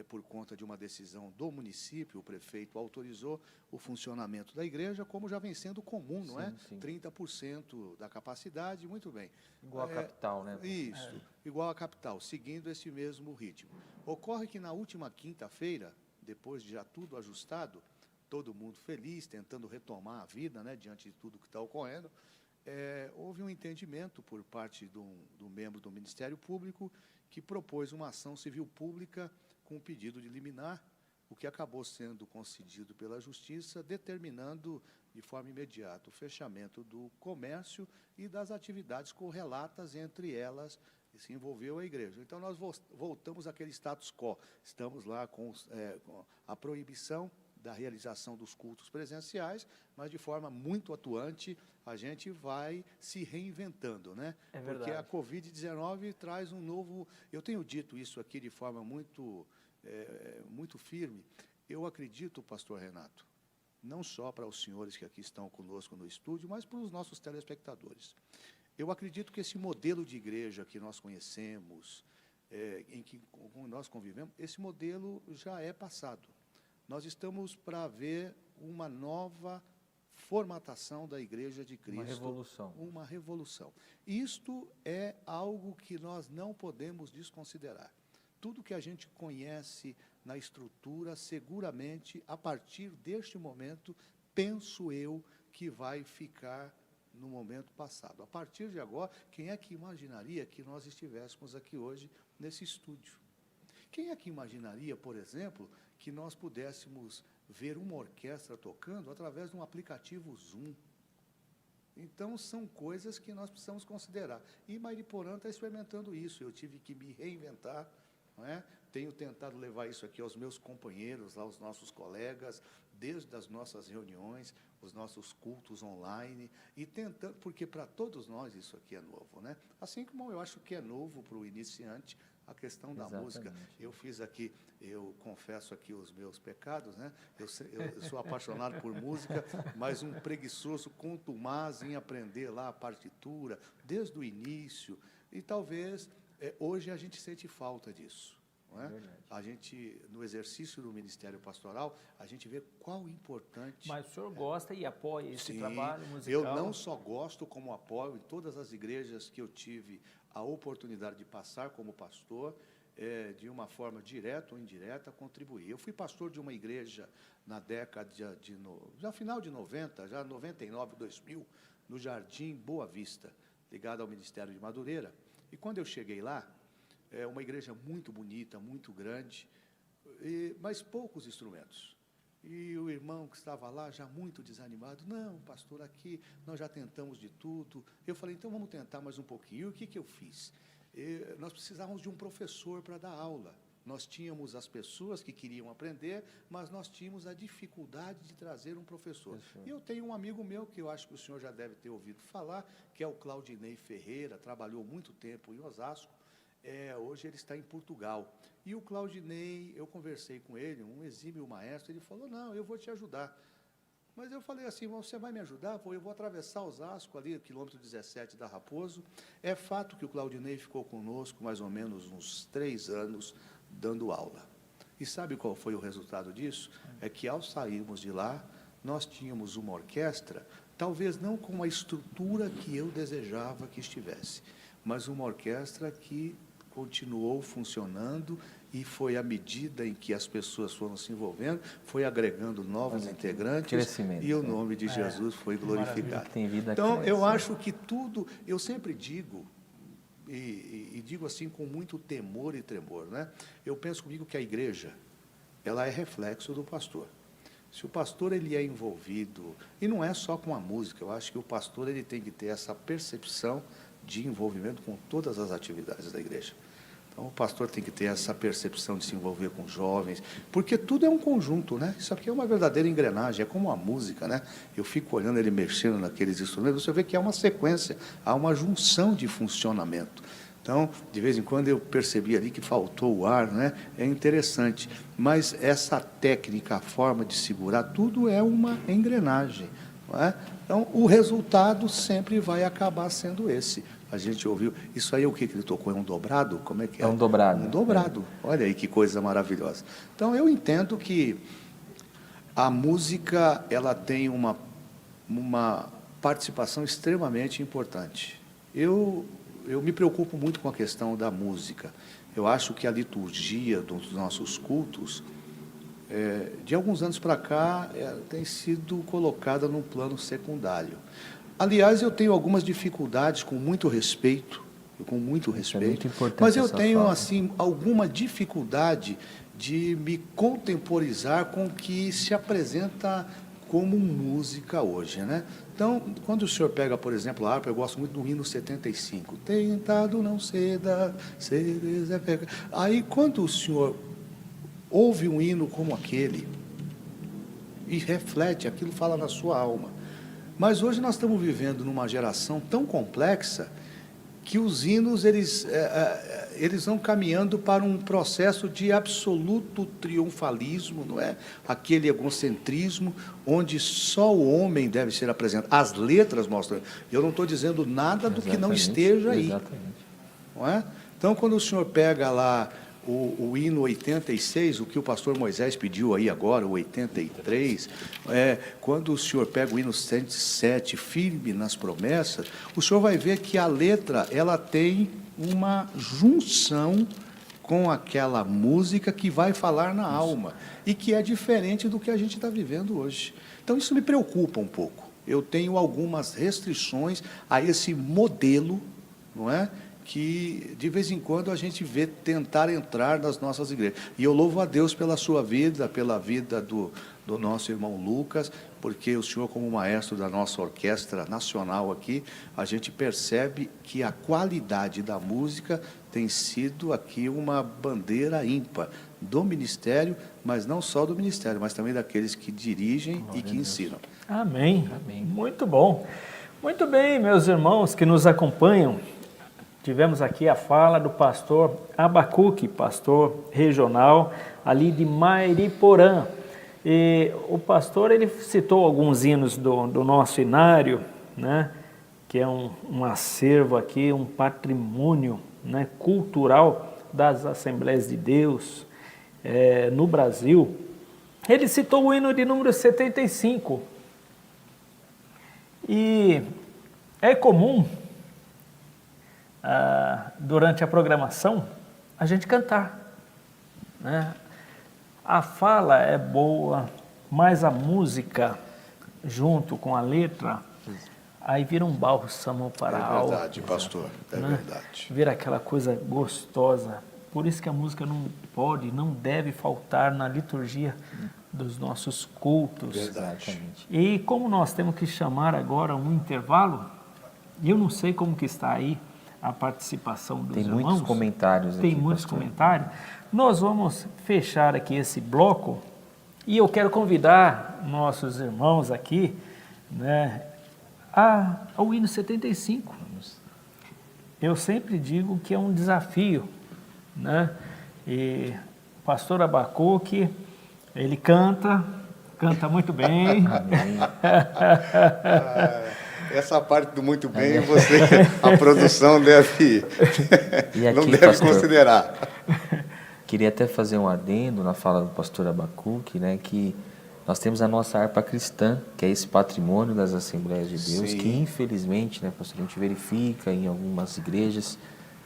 Speaker 4: por conta de uma decisão do município, o prefeito autorizou o funcionamento da igreja, como já vem sendo comum, não é?
Speaker 3: Sim.
Speaker 4: 30% da capacidade, muito bem.
Speaker 3: Igual a capital, né?
Speaker 4: Isso, igual a capital, seguindo esse mesmo ritmo. Ocorre que na última quinta-feira, depois de já tudo ajustado, todo mundo feliz, tentando retomar a vida, né, diante de tudo que está ocorrendo, houve um entendimento por parte do membro do Ministério Público que propôs uma ação civil pública com pedido de liminar, o que acabou sendo concedido pela Justiça, determinando de forma imediata o fechamento do comércio e das atividades correlatas, entre elas se envolveu a igreja. Então, nós voltamos àquele status quo. Estamos lá com a proibição da realização dos cultos presenciais, mas de forma muito atuante, a gente vai se reinventando, né?
Speaker 2: É verdade.
Speaker 4: Porque a Covid-19 traz um novo... Eu tenho dito isso aqui de forma muito firme. Eu acredito, pastor Renato, não só para os senhores que aqui estão conosco no estúdio, mas para os nossos telespectadores. Eu acredito que esse modelo de igreja que nós conhecemos, em que nós convivemos, esse modelo já é passado. Nós estamos para ver uma nova formatação da Igreja de Cristo.
Speaker 3: Uma revolução.
Speaker 4: Uma revolução. Isto é algo que nós não podemos desconsiderar. Tudo que a gente conhece na estrutura, seguramente, a partir deste momento, penso eu, que vai ficar no momento passado. A partir de agora, quem é que imaginaria que nós estivéssemos aqui hoje nesse estúdio? Quem é que imaginaria, por exemplo, que nós pudéssemos ver uma orquestra tocando através de um aplicativo Zoom? Então, são coisas que nós precisamos considerar. E Mariporã está experimentando isso. Eu tive que me reinventar, não é? Tenho tentado levar isso aqui aos meus companheiros, aos nossos colegas, desde as nossas reuniões, os nossos cultos online, e tentando, porque para todos nós isso aqui é novo, né? Assim como eu acho que é novo para o iniciante a questão da música. Eu fiz aqui, eu confesso aqui os meus pecados, né? Eu sou apaixonado por música, mas um preguiçoso contumaz em aprender lá a partitura, desde o início, e talvez hoje a gente sente falta disso. Não é? A gente, no exercício do Ministério Pastoral, a gente vê qual importante...
Speaker 2: Mas o senhor gosta e apoia esse trabalho musical?
Speaker 4: Eu não só gosto, como apoio em todas as igrejas que eu tive a oportunidade de passar como pastor, de uma forma direta ou indireta, contribuir. Eu fui pastor de uma igreja na década já final de 90, já 99, 2000, no Jardim Boa Vista, ligado ao Ministério de Madureira. E quando eu cheguei lá, uma igreja muito bonita, muito grande, mas poucos instrumentos. E o irmão que estava lá, já muito desanimado, não, pastor, aqui nós já tentamos de tudo. Eu falei, então vamos tentar mais um pouquinho. E o que eu fiz? Nós precisávamos de um professor para dar aula. Nós tínhamos as pessoas que queriam aprender, mas nós tínhamos a dificuldade de trazer um professor. E eu tenho um amigo meu, que eu acho que o senhor já deve ter ouvido falar, que é o Claudinei Ferreira, trabalhou muito tempo em Osasco. Hoje ele está em Portugal. E o Claudinei, eu conversei com ele, um exímio maestro, ele falou, não, eu vou te ajudar. Mas eu falei assim, você vai me ajudar? Eu vou atravessar Osasco, ali, quilômetro 17 da Raposo. É fato que o Claudinei ficou conosco mais ou menos uns 3 anos dando aula. E sabe qual foi o resultado disso? É que ao sairmos de lá, nós tínhamos uma orquestra, talvez não com a estrutura que eu desejava que estivesse, mas uma orquestra que continuou funcionando e foi à medida em que as pessoas foram se envolvendo, foi agregando novos integrantes e o nome de Jesus foi glorificado. Então, eu acho que tudo, eu sempre digo, e digo assim com muito temor e tremor, né? Eu penso comigo que a igreja, ela é reflexo do pastor. Se o pastor ele é envolvido, e não é só com a música, eu acho que o pastor ele tem que ter essa percepção de envolvimento com todas as atividades da igreja. Então, o pastor tem que ter essa percepção de se envolver com jovens, porque tudo é um conjunto, né? Isso aqui é uma verdadeira engrenagem, é como a música, né? Eu fico olhando ele mexendo naqueles instrumentos, você vê que há uma sequência, há uma junção de funcionamento. Então, de vez em quando eu percebi ali que faltou o ar, né? É interessante. Mas essa técnica, a forma de segurar, tudo é uma engrenagem, não é? Então, o resultado sempre vai acabar sendo esse. A gente ouviu. Isso aí é o que ele tocou? É um dobrado? Como é que é?
Speaker 3: É um dobrado.
Speaker 4: Um dobrado. Olha aí que coisa maravilhosa. Então, eu entendo que a música ela tem uma participação extremamente importante. Eu me preocupo muito com a questão da música. Eu acho que a liturgia dos nossos cultos, de alguns anos para cá, tem sido colocada num plano secundário. Aliás, eu tenho algumas dificuldades, com muito respeito,
Speaker 3: muito importante,
Speaker 4: mas eu
Speaker 3: essa
Speaker 4: tenho
Speaker 3: fala.
Speaker 4: assim alguma dificuldade de me contemporizar com o que se apresenta como música hoje, né? Então, quando o senhor pega, por exemplo, a harpa, eu gosto muito do hino 75. Tentado não ceda, cereza pega. Aí, quando o senhor ouve um hino como aquele e reflete, aquilo fala na sua alma. Mas hoje nós estamos vivendo numa geração tão complexa que os hinos eles vão caminhando para um processo de absoluto triunfalismo, não é? Aquele egocentrismo onde só o homem deve ser apresentado. As letras mostram. Eu não estou dizendo nada do que não esteja aí.
Speaker 3: Exatamente.
Speaker 4: Não é? Então, quando o senhor pega lá o hino 86, o que o pastor Moisés pediu aí agora, o 83, quando o senhor pega o hino 107, firme nas promessas, o senhor vai ver que a letra ela tem uma junção com aquela música que vai falar na alma e que é diferente do que a gente está vivendo hoje. Então, isso me preocupa um pouco. Eu tenho algumas restrições a esse modelo, não é? Que de vez em quando a gente vê tentar entrar nas nossas igrejas. E eu louvo a Deus pela sua vida, pela vida do nosso irmão Lucas, porque o senhor, como maestro da nossa orquestra nacional aqui, a gente percebe que a qualidade da música tem sido aqui uma bandeira ímpar do ministério, mas não só do ministério, mas também daqueles que dirigem e que ensinam.
Speaker 2: Amém. Muito bom. Muito bem, meus irmãos que nos acompanham. Tivemos aqui a fala do pastor Abacuque, pastor regional ali de Mairiporã. E o pastor ele citou alguns hinos do nosso inário, né, que é um acervo aqui, um patrimônio, né, cultural das Assembleias de Deus no Brasil. Ele citou o hino de número 75. E é comum durante a programação, a gente cantar, né? A fala é boa, mas a música, junto com a letra, aí vira um bálsamo para a alma.
Speaker 4: É verdade, pastor, é verdade.
Speaker 2: Vira aquela coisa gostosa. Por isso que a música não pode, não deve faltar na liturgia dos nossos cultos.
Speaker 4: Verdade.
Speaker 2: E como nós temos que chamar agora um intervalo, e eu não sei como que está aí a participação dos irmãos.
Speaker 3: Tem muitos comentários aqui,
Speaker 2: Tem muitos
Speaker 3: pastor.
Speaker 2: comentários. Nós vamos fechar aqui esse bloco e eu quero convidar nossos irmãos aqui, né, ao hino 75. Eu sempre digo que é um desafio, né? E o pastor Abacuque, ele canta muito bem.
Speaker 4: Essa parte do muito bem, a produção deve,
Speaker 3: E aqui,
Speaker 4: não deve
Speaker 3: pastor,
Speaker 4: considerar.
Speaker 3: Queria até fazer um adendo na fala do pastor Abacuque, né, que nós temos a nossa harpa cristã, que é esse patrimônio das Assembleias de Deus,
Speaker 4: Sim.
Speaker 3: que infelizmente, né, pastor, a gente verifica em algumas igrejas,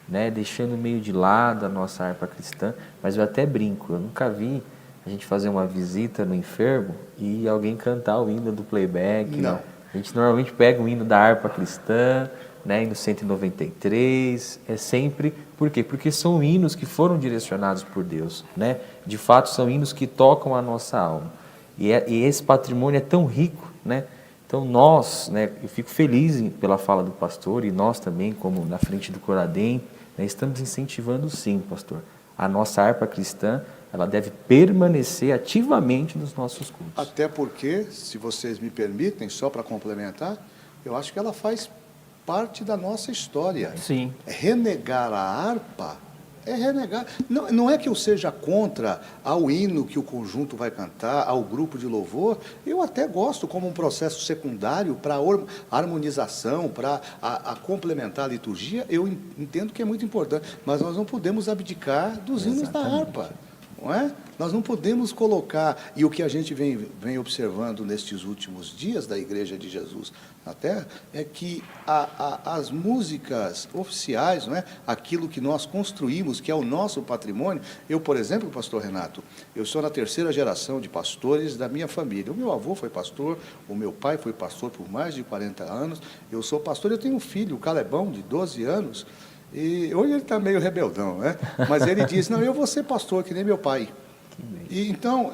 Speaker 3: né, deixando meio de lado a nossa harpa cristã, mas eu até brinco, eu nunca vi a gente fazer uma visita no enfermo e alguém cantar o hino do playback.
Speaker 4: Não.
Speaker 3: Né? A gente normalmente pega o hino da harpa cristã, né, hino 193, é sempre... Por quê? Porque são hinos que foram direcionados por Deus, né? De fato, são hinos que tocam a nossa alma. E esse patrimônio é tão rico, né? Então nós, né, eu fico feliz pela fala do pastor e nós também, como na frente do Coradem, né, estamos incentivando sim, pastor. A nossa harpa cristã, ela deve permanecer ativamente nos nossos cultos.
Speaker 4: Até porque, se vocês me permitem, só para complementar, eu acho que ela faz parte da nossa história.
Speaker 2: Sim.
Speaker 4: Renegar a harpa é renegar. Não é que eu seja contra ao hino que o conjunto vai cantar, ao grupo de louvor. Eu até gosto como um processo secundário para a harmonização, para a complementar a liturgia. Eu entendo que é muito importante, mas nós não podemos abdicar dos hinos da harpa. Não é? Nós não podemos colocar, e o que a gente vem observando nestes últimos dias da Igreja de Jesus na Terra, é que as músicas oficiais, não é? Aquilo que nós construímos, que é o nosso patrimônio. Eu, por exemplo, pastor Renato, eu sou na 3ª geração de pastores da minha família. O meu avô foi pastor, o meu pai foi pastor por mais de 40 anos, eu sou pastor, eu tenho um filho, o Calebão, de 12 anos, e hoje ele está meio rebeldão, né? Mas ele diz, não, eu vou ser pastor, que nem meu pai. E, então,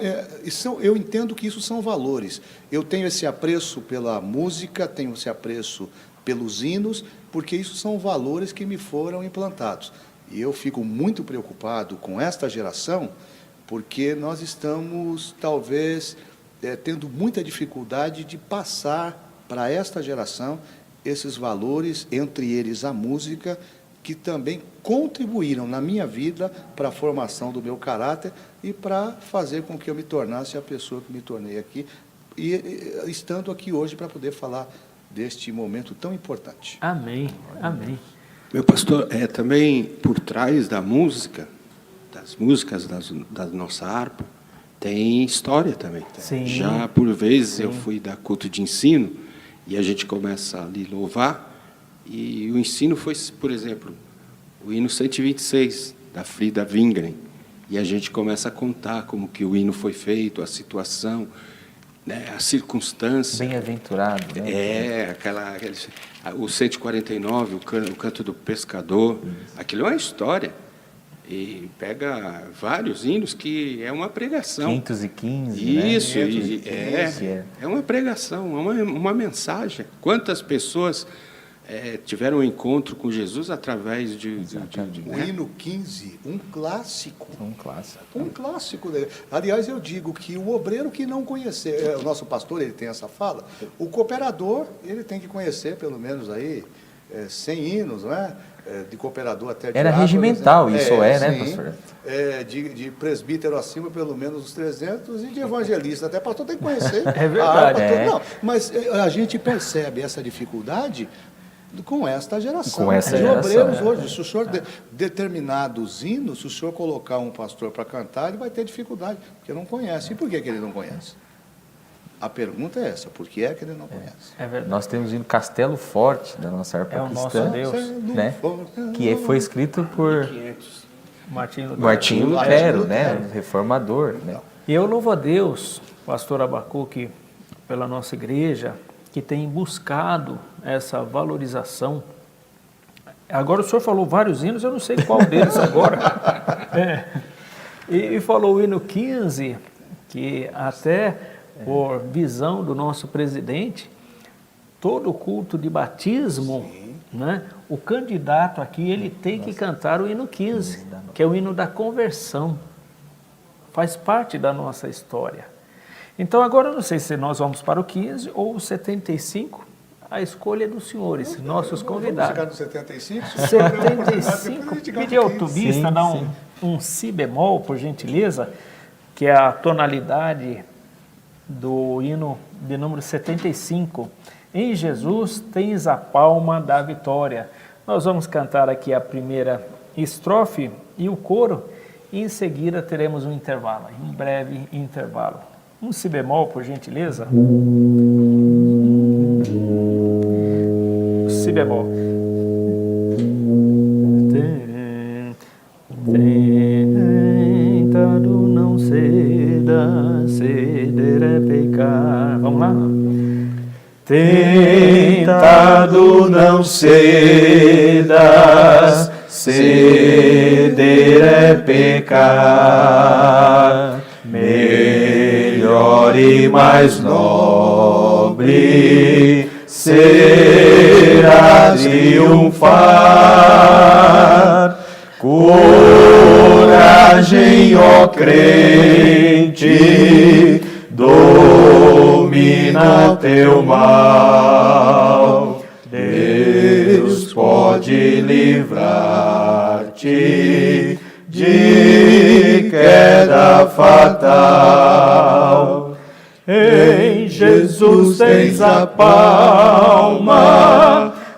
Speaker 4: eu entendo que isso são valores. Eu tenho esse apreço pela música, tenho esse apreço pelos hinos, porque isso são valores que me foram implantados. E eu fico muito preocupado com esta geração, porque nós estamos, talvez, tendo muita dificuldade de passar para esta geração esses valores, entre eles a música, que também contribuíram na minha vida para a formação do meu caráter e para fazer com que eu me tornasse a pessoa que me tornei aqui, e estando aqui hoje para poder falar deste momento tão importante.
Speaker 2: Amém, amém.
Speaker 5: Meu pastor, também por trás da música, das músicas da nossa harpa, tem história também.
Speaker 2: Sim.
Speaker 5: Já por vezes eu fui dar culto de ensino e a gente começa a lhe louvar, e o ensino foi, por exemplo, o hino 126, da Frida Wingren, e a gente começa a contar como que o hino foi feito, a situação, né, a circunstância.
Speaker 3: Bem-aventurado, né?
Speaker 5: O 149, o canto do pescador, aquilo é uma história. E pega vários hinos que é uma pregação.
Speaker 3: 515,
Speaker 5: isso,
Speaker 3: né?
Speaker 5: É uma pregação, uma mensagem. Quantas pessoas tiveram um encontro com Jesus através de
Speaker 4: O hino 15, um clássico.
Speaker 3: Um clássico.
Speaker 4: Um clássico dele. Aliás, eu digo que o obreiro que não conhecer, o nosso pastor, ele tem essa fala, o cooperador, ele tem que conhecer pelo menos aí 100 hinos, não é? De cooperador até de
Speaker 3: Era regimental, isso né, pastor?
Speaker 4: De presbítero acima, pelo menos os 300, e de evangelista, até pastor tem que conhecer.
Speaker 2: É verdade.
Speaker 4: Não, mas a gente percebe essa dificuldade com esta geração.
Speaker 3: Com essa
Speaker 4: de
Speaker 3: geração,
Speaker 4: obreiros hoje. Se o senhor determinados hinos, se o senhor colocar um pastor para cantar, ele vai ter dificuldade, porque não conhece. E por que ele não conhece? A pergunta é essa, por que é que ele não conhece?
Speaker 2: É verdade.
Speaker 3: Nós temos o hino Castelo Forte da nossa harpa
Speaker 2: É o
Speaker 3: cristã,
Speaker 2: nosso Deus,
Speaker 3: né? Que foi escrito por Martinho
Speaker 2: Lutero.
Speaker 3: Lutero, né? Reformador, né?
Speaker 2: E eu louvo a Deus, pastor Abacuque, pela nossa igreja, que tem buscado essa valorização. Agora o senhor falou vários hinos, eu não sei qual deles agora. E falou o hino 15, que até por visão do nosso presidente, todo culto de batismo, né, o candidato aqui, ele tem que cantar o hino 15, que é o hino da conversão. Faz parte da nossa história. Então, agora eu não sei se nós vamos para o 15 ou o 75, a escolha é dos senhores, nossos convidados.
Speaker 4: Vamos chegar no 75?
Speaker 2: 75, pedir ao tubista dar um si bemol, por gentileza, que é a tonalidade do hino de número 75. Em Jesus tens a palma da vitória. Nós vamos cantar aqui a primeira estrofe e o coro, e em seguida teremos um intervalo, um breve intervalo. Um si bemol, por gentileza. Si bemol. Tentado não ceda, ceder é pecar. Vamos lá?
Speaker 1: Tentado não cedas, ceder é pecar. Melhor e mais nobre será triunfar. Coragem, ó crente, domina teu mal. Deus
Speaker 7: pode livrar-te de queda fatal. Em Jesus tens a palma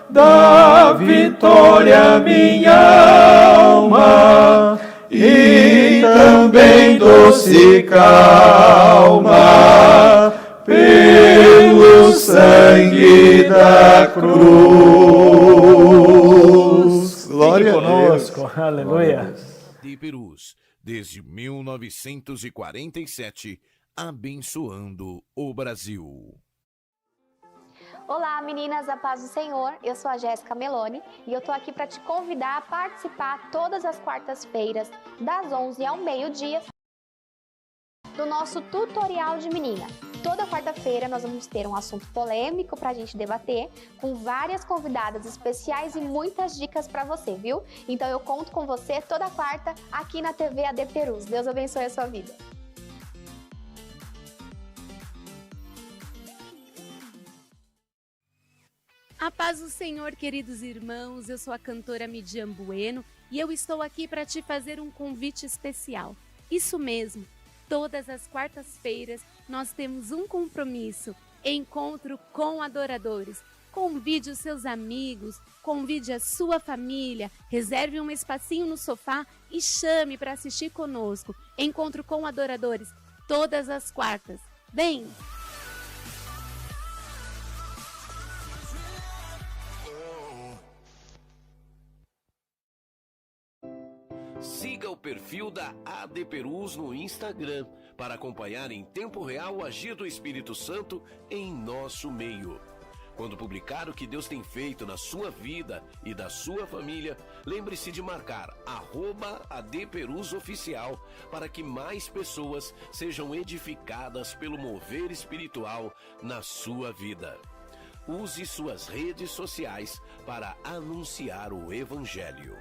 Speaker 7: da vitória, minha alma, e também doce calma pelo sangue da cruz.
Speaker 2: Glória conosco. Aleluia.
Speaker 1: De Perus, desde 1947, abençoando o Brasil.
Speaker 8: Olá meninas, a paz do Senhor, eu sou a Jéssica Meloni e eu tô aqui para te convidar a participar todas as quartas-feiras, das 11 ao meio-dia, do nosso tutorial de menina. Toda quarta-feira nós vamos ter um assunto polêmico para a gente debater, com várias convidadas especiais e muitas dicas para você, viu? Então eu conto com você toda quarta aqui na TV AD Perus. Deus abençoe a sua vida.
Speaker 9: A paz do Senhor, queridos irmãos, eu sou a cantora Midian Bueno e eu estou aqui para te fazer um convite especial. Isso mesmo, todas as quartas-feiras nós temos um compromisso, encontro com adoradores. Convide os seus amigos, convide a sua família, reserve um espacinho no sofá e chame para assistir conosco. Encontro com adoradores, todas as quartas. Vem!
Speaker 1: Siga o perfil da AD Perus no Instagram para acompanhar em tempo real o agir do Espírito Santo em nosso meio. Quando publicar o que Deus tem feito na sua vida e da sua família, lembre-se de marcar @ADPerusOficial para que mais pessoas sejam edificadas pelo mover espiritual na sua vida. Use suas redes sociais para anunciar o Evangelho.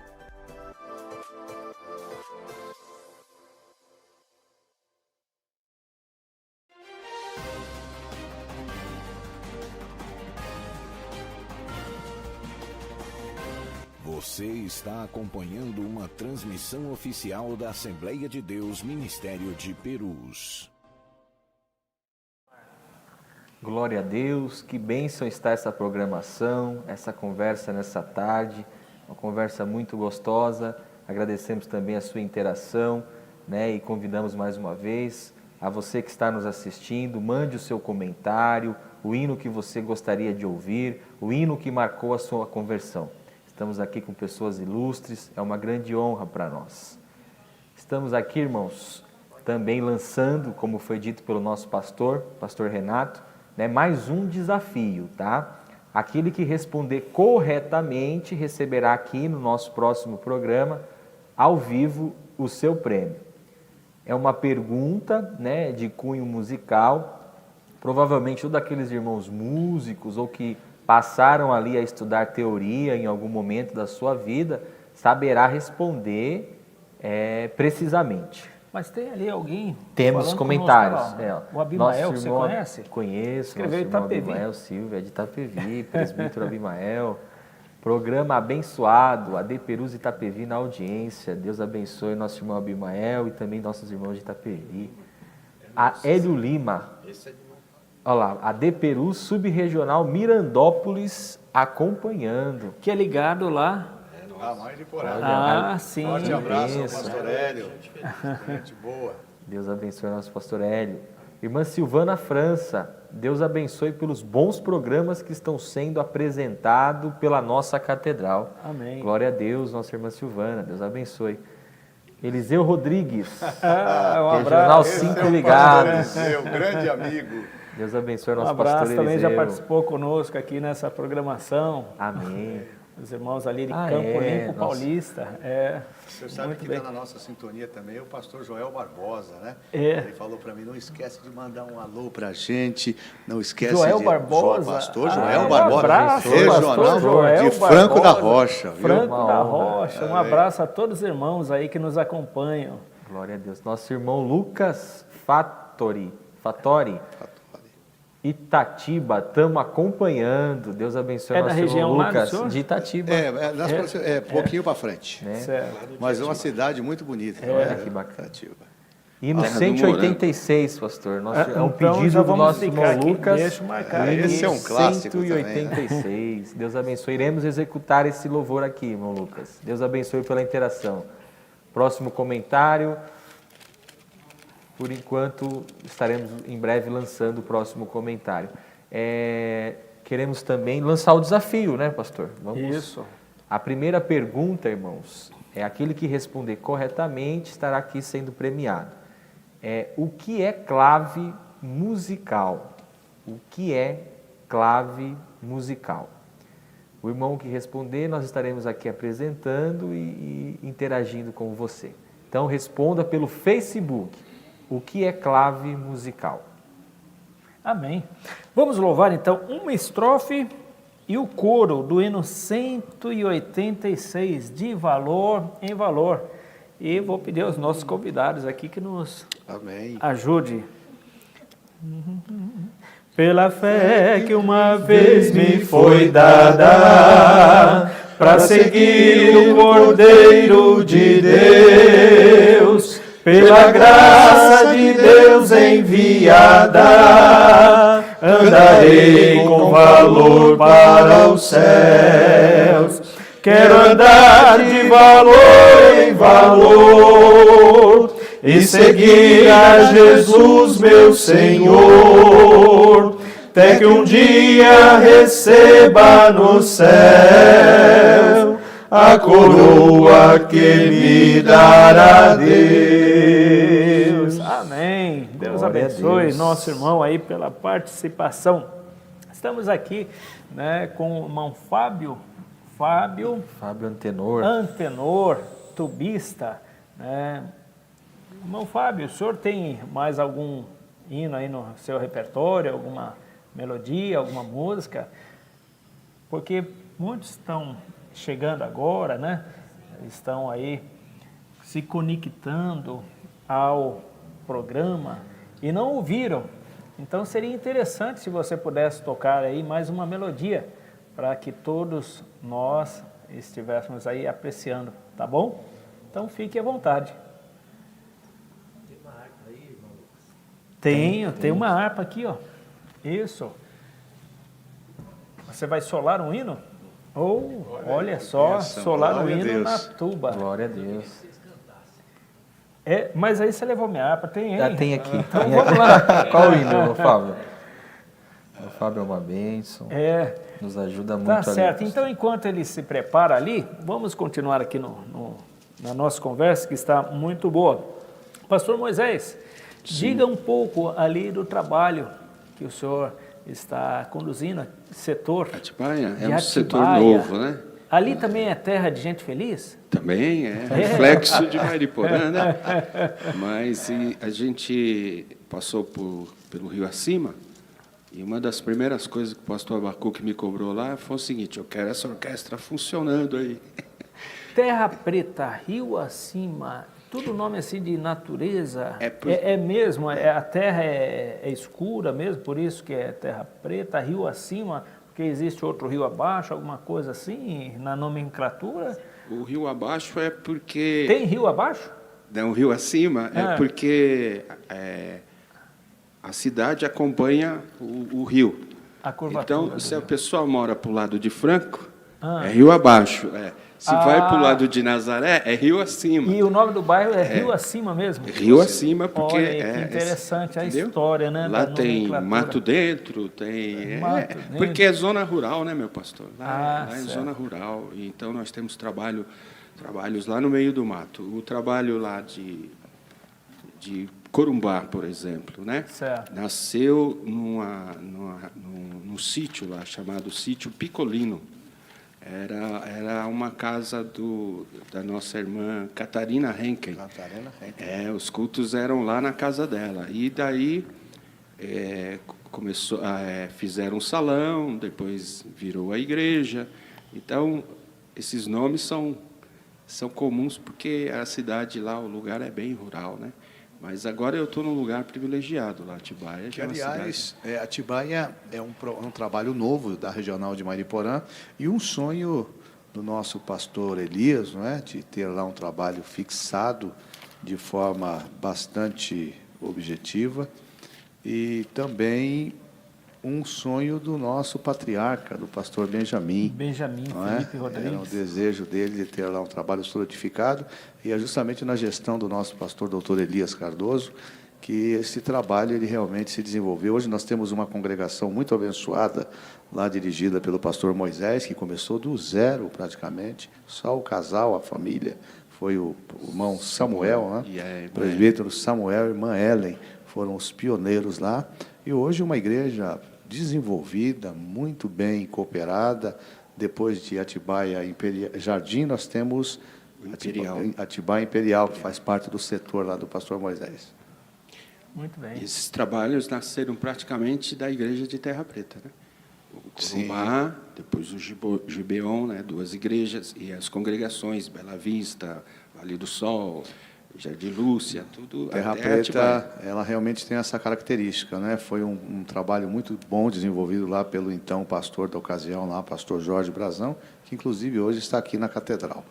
Speaker 1: Você está acompanhando uma transmissão oficial da Assembleia de Deus Ministério de Perus.
Speaker 3: Glória a Deus, que bênção está essa programação, essa conversa nessa tarde, uma conversa muito gostosa. Agradecemos também a sua interação, né? E convidamos mais uma vez a você que está nos assistindo, mande o seu comentário, o hino que você gostaria de ouvir, o hino que marcou a sua conversão. Estamos aqui com pessoas ilustres, é uma grande honra para nós. Estamos aqui, irmãos, também lançando, como foi dito pelo nosso pastor Renato, né, mais um desafio, tá? Aquele que responder corretamente receberá aqui no nosso próximo programa, ao vivo, o seu prêmio. É uma pergunta, né, de cunho musical, provavelmente todos aqueles irmãos músicos ou que passaram ali a estudar teoria em algum momento da sua vida, saberá responder precisamente.
Speaker 2: Mas tem ali alguém...
Speaker 3: Temos comentários.
Speaker 2: O Abimael, que você conhece?
Speaker 3: Conheço.
Speaker 2: Escreveu Itapevi.
Speaker 3: Abimael Silva, é de Itapevi, presbítero Abimael. Programa abençoado, AD Perus Itapevi na audiência. Deus abençoe nosso irmão Abimael e também nossos irmãos de Itapevi. A Hélio Lima. Olha lá, AD Perus Subregional Mirandópolis acompanhando.
Speaker 2: Que é ligado lá.
Speaker 4: Mãe de Porã.
Speaker 2: Sim.
Speaker 4: Forte abraço ao pastor Hélio. Gente boa.
Speaker 3: Deus abençoe nosso pastor Hélio. Irmã Silvana França, Deus abençoe pelos bons programas que estão sendo apresentados pela nossa catedral.
Speaker 2: Amém.
Speaker 3: Glória a Deus, nossa irmã Silvana, Deus abençoe. Eliseu Rodrigues,
Speaker 2: um
Speaker 3: Regional
Speaker 2: abraço.
Speaker 3: 5 ligados.
Speaker 4: Meu grande amigo.
Speaker 3: Deus abençoe
Speaker 2: Um
Speaker 3: nosso pastor
Speaker 2: abraço,
Speaker 3: Eliseu.
Speaker 2: também já participou conosco aqui nessa programação.
Speaker 3: Amém.
Speaker 2: Os irmãos ali de Campo Limpo Paulista.
Speaker 4: Você sabe que está na nossa sintonia também o pastor Joel Barbosa, né?
Speaker 2: É.
Speaker 4: Ele falou para mim, não esquece de mandar um alô para a gente, não esquece
Speaker 2: Joel
Speaker 4: de...
Speaker 2: Barbosa?
Speaker 4: Pastor Joel Barbosa,
Speaker 2: Um abraço,
Speaker 4: regional
Speaker 2: pastor Joel
Speaker 4: de Franco
Speaker 2: Barbosa.
Speaker 4: da Rocha. Viu?
Speaker 2: Franco da Rocha, um abraço a todos os irmãos aí que nos acompanham.
Speaker 3: Glória a Deus. Nosso irmão Lucas Fattori. Itatiba, estamos acompanhando. Deus abençoe
Speaker 2: É da
Speaker 3: nosso irmão
Speaker 2: região lá do
Speaker 3: Lucas,
Speaker 2: senhor?
Speaker 3: de Itatiba.
Speaker 4: Pouquinho para frente.
Speaker 3: Né?
Speaker 2: Certo.
Speaker 4: Mas é uma cidade muito bonita.
Speaker 3: Olha que bacana.
Speaker 4: Itatiba.
Speaker 3: E no
Speaker 5: Terra do
Speaker 3: 186, pastor, é um
Speaker 2: Então, já
Speaker 3: pedido do
Speaker 2: vamos
Speaker 3: nosso
Speaker 2: ficar
Speaker 3: irmão
Speaker 2: aqui,
Speaker 3: Lucas.
Speaker 2: deixa eu marcar
Speaker 3: hino
Speaker 4: aqui. Esse é um clássico também, né?
Speaker 3: 186. Deus abençoe. Iremos executar esse louvor aqui, irmão Lucas. Deus abençoe pela interação. Próximo comentário. Por enquanto, estaremos em breve lançando o próximo comentário. Queremos também lançar o desafio, né, pastor?
Speaker 2: Isso.
Speaker 3: A primeira pergunta, irmãos, é aquele que responder corretamente estará aqui sendo premiado. O que é clave musical? O que é clave musical? O irmão que responder, nós estaremos aqui apresentando e interagindo com você. Então, responda pelo Facebook. O que é clave musical?
Speaker 2: Amém. Vamos louvar então uma estrofe e o coro do hino 186, de valor em valor. E vou pedir aos nossos convidados aqui que nos ajude.
Speaker 7: Pela fé que uma vez me foi dada, para seguir o Cordeiro de Deus, pela graça de Deus enviada, andarei com valor para os céus. Quero andar de valor em valor e seguir a Jesus, meu Senhor, até que um dia receba no céu a coroa que me dará Deus.
Speaker 2: Amém. Deus
Speaker 3: Glória a
Speaker 2: abençoe
Speaker 3: Deus.
Speaker 2: nosso irmão aí pela participação. Estamos aqui, né, com o irmão Fábio Antenor, tubista, né? Irmão Fábio, o senhor tem mais algum hino aí no seu repertório, alguma melodia, alguma música? Porque muitos estão chegando agora, né? Estão aí se conectando ao programa e não ouviram. Então seria interessante se você pudesse tocar aí mais uma melodia para que todos nós estivéssemos aí apreciando, tá bom? Então fique à vontade.
Speaker 6: Tem uma harpa aí, irmão Lucas?
Speaker 2: Tem uma harpa aqui, ó. Isso. Você vai solar um hino? Ou, olha só, solar um hino na tuba.
Speaker 3: Glória a Deus.
Speaker 2: Mas aí você levou minha harpa, tem aí?
Speaker 3: Tem aqui.
Speaker 2: Então vamos lá.
Speaker 3: Qual o hino, Fábio? O Fábio é uma bênção. Nos ajuda muito.
Speaker 2: Tá certo. Então, enquanto ele se prepara ali, vamos continuar aqui na nossa conversa, que está muito boa. Pastor Moisés, diga um pouco ali do trabalho que o senhor está conduzindo, setor
Speaker 5: Atibaia
Speaker 2: de
Speaker 5: é um
Speaker 2: Atibaia.
Speaker 5: setor novo, né?
Speaker 2: Ali também é terra de gente feliz?
Speaker 5: Também é reflexo de Mariporã, né? Mas a gente passou pelo Rio Acima e uma das primeiras coisas que o pastor Abacuque me cobrou lá foi o seguinte: eu quero essa orquestra funcionando aí.
Speaker 2: Terra Preta, Rio Acima, tudo nome assim de natureza. Mesmo, a terra é escura mesmo, por isso que é Terra Preta, Rio Acima, porque existe outro rio abaixo, alguma coisa assim, na nomenclatura?
Speaker 5: O rio abaixo é porque...
Speaker 2: Tem rio abaixo?
Speaker 5: Não, o rio acima é porque a cidade acompanha o rio.
Speaker 2: A curvatura.
Speaker 5: Então, se a pessoa mora para o lado de Franco, é rio abaixo. Se vai para o lado de Nazaré, é rio acima.
Speaker 2: E o nome do bairro é Rio Acima mesmo?
Speaker 5: Rio Acima, porque...
Speaker 2: Olha aí, que interessante a história, né?
Speaker 5: Lá tem mato dentro, tem... Porque é zona rural, né, meu pastor? Lá é zona rural, então nós temos trabalhos lá no meio do mato. O trabalho lá de Corumbá, por exemplo, né?
Speaker 2: Certo.
Speaker 5: Nasceu num sítio lá, chamado Sítio Picolino. Era uma casa da nossa irmã Catarina Henken. Os cultos eram lá na casa dela. E daí fizeram um salão, depois virou a igreja. Então, esses nomes são comuns porque a cidade lá, o lugar é bem rural, né? Mas agora eu estou num lugar privilegiado lá, Atibaia.
Speaker 4: Que, aliás, Atibaia é um trabalho novo da Regional de Mariporã e um sonho do nosso pastor Elias, não é? De ter lá um trabalho fixado de forma bastante objetiva, e também um sonho do nosso patriarca, do pastor Benjamin.
Speaker 2: Benjamin Felipe Rodrigues.
Speaker 4: Era o desejo dele de ter lá um trabalho solidificado, e é justamente na gestão do nosso pastor doutor Elias Cardoso que esse trabalho ele realmente se desenvolveu. Hoje nós temos uma congregação muito abençoada, lá dirigida pelo pastor Moisés, que começou do zero praticamente, só o casal, a família, foi o irmão Samuel, né? Presbítero Samuel e irmã Ellen, foram os pioneiros lá, e hoje uma igreja desenvolvida, muito bem cooperada. Depois de Atibaia Jardim, nós temos Atibaia Imperial, que faz parte do setor lá do pastor Moisés.
Speaker 2: Muito bem.
Speaker 5: Esses trabalhos nasceram praticamente da igreja de Terra Preta, né? O Corumbá, depois o Gibeon, né? 2 igrejas, e as congregações, Bela Vista, Vale do Sol, Jardim Lúcia, tudo.
Speaker 4: Terra Preta, ela realmente tem essa característica, né? Foi um trabalho muito bom desenvolvido lá pelo então pastor da ocasião, lá, pastor Jorge Brazão, que inclusive hoje está aqui na Catedral.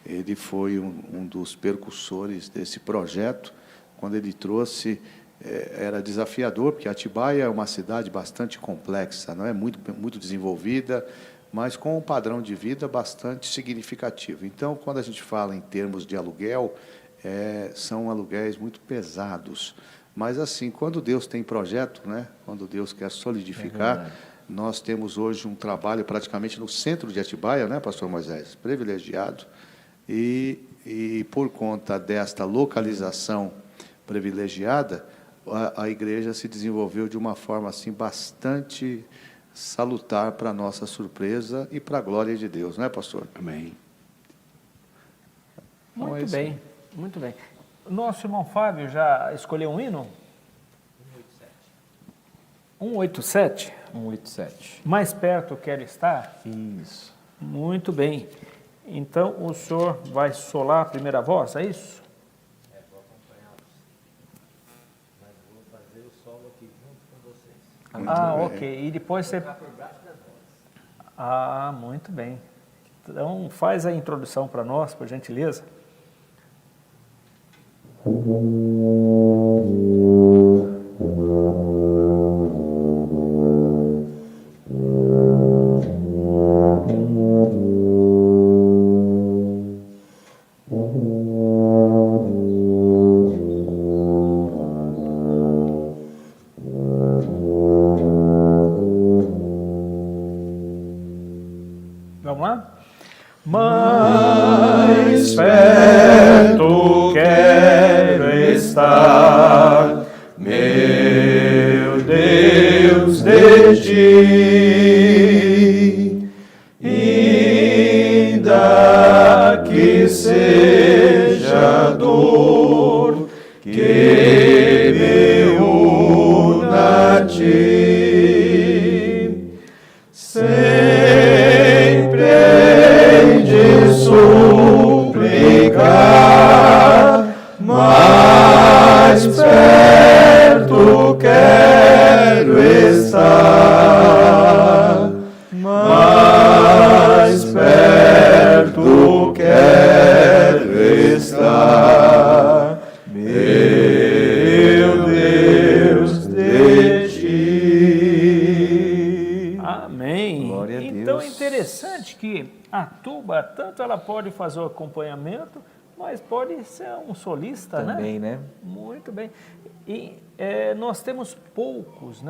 Speaker 4: Ele foi um dos percussores desse projeto, quando ele trouxe. Era desafiador, porque Atibaia é uma cidade bastante complexa, não é muito desenvolvida, mas com um padrão de vida bastante significativo. Então, quando a gente fala em termos de aluguel, são aluguéis muito pesados. Mas, assim, quando Deus tem projeto, né, quando Deus quer solidificar, nós temos hoje um trabalho praticamente no centro de Atibaia, né, pastor Moisés? Privilegiado. E por conta desta localização privilegiada, a igreja se desenvolveu de uma forma assim bastante salutar, para nossa surpresa e para a glória de Deus, não é, pastor?
Speaker 5: Amém.
Speaker 2: Muito bem, muito bem. Nosso irmão Fábio já escolheu um hino? 187.
Speaker 3: 187.
Speaker 2: Mais perto quero estar?
Speaker 3: Isso.
Speaker 2: Muito bem. Então o senhor vai solar a primeira voz, é isso? Ok. E depois você... muito bem. Então, faz a introdução para nós, por gentileza. Vamos lá?
Speaker 7: Mais perto quero estar, meu Deus, de ti, ainda que seja dor que me una a ti. Suplicar, mais perto quero estar, mais perto quero estar, meu Deus, de ti.
Speaker 2: Amém.
Speaker 3: Glória a Deus.
Speaker 2: Então é interessante que a tuba, tanto ela pode fazer o acompanhamento, mas pode ser um solista,
Speaker 3: também, né?
Speaker 2: Muito bem. E nós temos poucos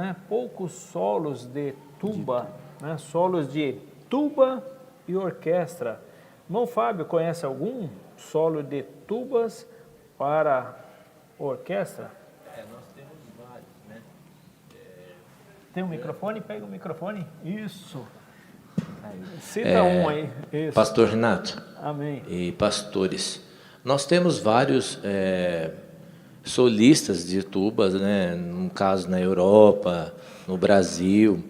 Speaker 2: solos de tuba, né? Solos de tuba e orquestra. Irmão Fábio, conhece algum solo de tubas para orquestra?
Speaker 6: Nós temos vários, né?
Speaker 2: Tem um microfone? Pega o microfone. Isso. Cita um aí. Isso.
Speaker 6: Pastor Renato.
Speaker 2: Amém.
Speaker 6: E pastores. Nós temos vários solistas de tubas, né? No caso na Europa, no Brasil.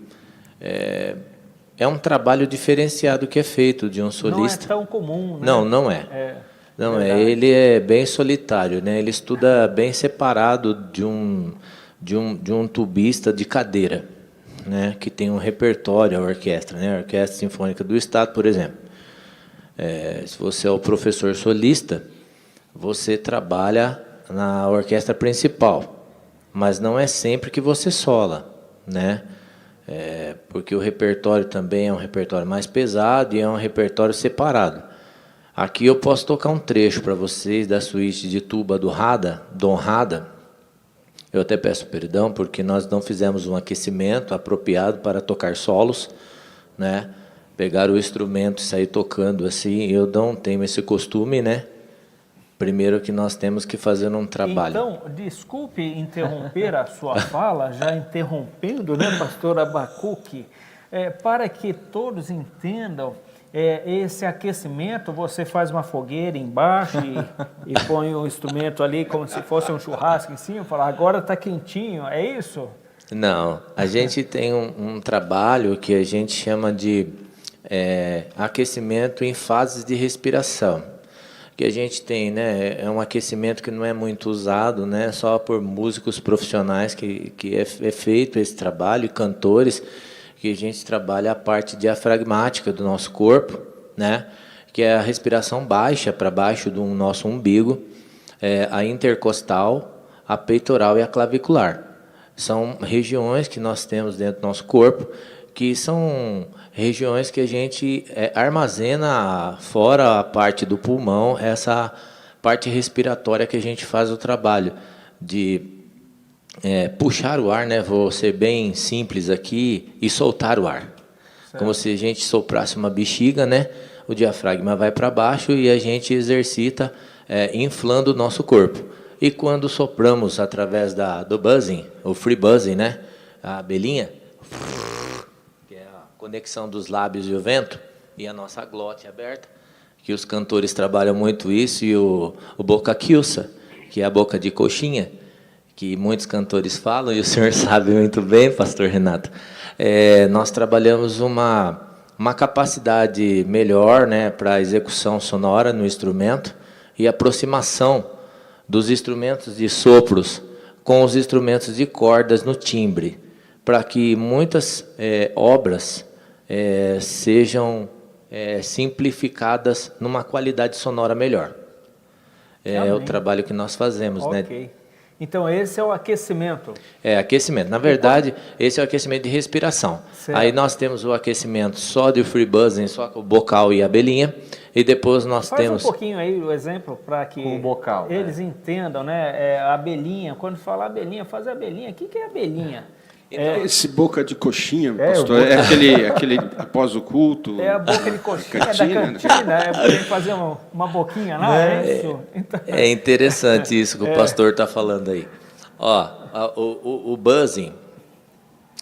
Speaker 6: É um trabalho diferenciado que é feito de um solista.
Speaker 2: Não é tão comum, né?
Speaker 6: Não é. Não, ele é bem solitário, né? Ele estuda bem separado de um tubista de cadeira, né? Que tem um repertório, a orquestra, né? A Orquestra Sinfônica do Estado, por exemplo. Se você é o professor solista, você trabalha na orquestra principal, mas não é sempre que você sola, né? Porque o repertório também é um repertório mais pesado e é um repertório separado. Aqui eu posso tocar um trecho para vocês da suíte de tuba do Dom Rada. Eu até peço perdão, porque nós não fizemos um aquecimento apropriado para tocar solos, né? Pegar o instrumento e sair tocando assim, eu não tenho esse costume, né? Primeiro que nós temos que fazer um trabalho.
Speaker 2: Então, desculpe interromper a sua fala, já interrompendo, né, pastor Abacuque, para que todos entendam, esse aquecimento, você faz uma fogueira embaixo e põe o instrumento ali como se fosse um churrasco em cima, fala, agora está quentinho, é isso?
Speaker 6: Não, a gente tem um trabalho que a gente chama de aquecimento em fases de respiração. Que a gente tem, né, é um aquecimento que não é muito usado, né, só por músicos profissionais que é feito esse trabalho, e cantores, que a gente trabalha a parte diafragmática do nosso corpo, né, que é a respiração baixa para baixo do nosso umbigo, a intercostal, a peitoral e a clavicular. São regiões que nós temos dentro do nosso corpo, que são regiões que a gente armazena fora a parte do pulmão, essa parte respiratória que a gente faz o trabalho de puxar o ar, né? Vou ser bem simples aqui, e soltar o ar. Certo. Como se a gente soprasse uma bexiga, né? O diafragma vai para baixo e a gente exercita inflando o nosso corpo. E quando sopramos através do buzzing, o free buzzing, né? A abelhinha, conexão dos lábios e o vento, e a nossa glote aberta, que os cantores trabalham muito isso, e o boca chiusa, que é a boca de coxinha, que muitos cantores falam, e o senhor sabe muito bem, pastor Renato. Nós trabalhamos uma capacidade melhor, né, para a execução sonora no instrumento, e aproximação dos instrumentos de sopros com os instrumentos de cordas no timbre, para que muitas obras sejam simplificadas numa qualidade sonora melhor. É o trabalho que nós fazemos,
Speaker 2: né? Então, esse é o aquecimento.
Speaker 6: Aquecimento. Na verdade, esse é o aquecimento de respiração. Certo. Aí nós temos o aquecimento só de free buzzing, só com o bocal e a abelhinha, e depois nós temos...
Speaker 2: Faz um pouquinho aí o exemplo para que
Speaker 3: com o bocal,
Speaker 2: eles entendam, né? A abelhinha, quando fala abelhinha, faz a abelhinha. O que é abelhinha?
Speaker 5: Então, esse boca de coxinha, pastor, aquele após o culto.
Speaker 2: É a boca de coxinha da cantina, para fazer uma boquinha lá, isso? Então...
Speaker 6: É interessante isso que o pastor está falando aí. O buzzing,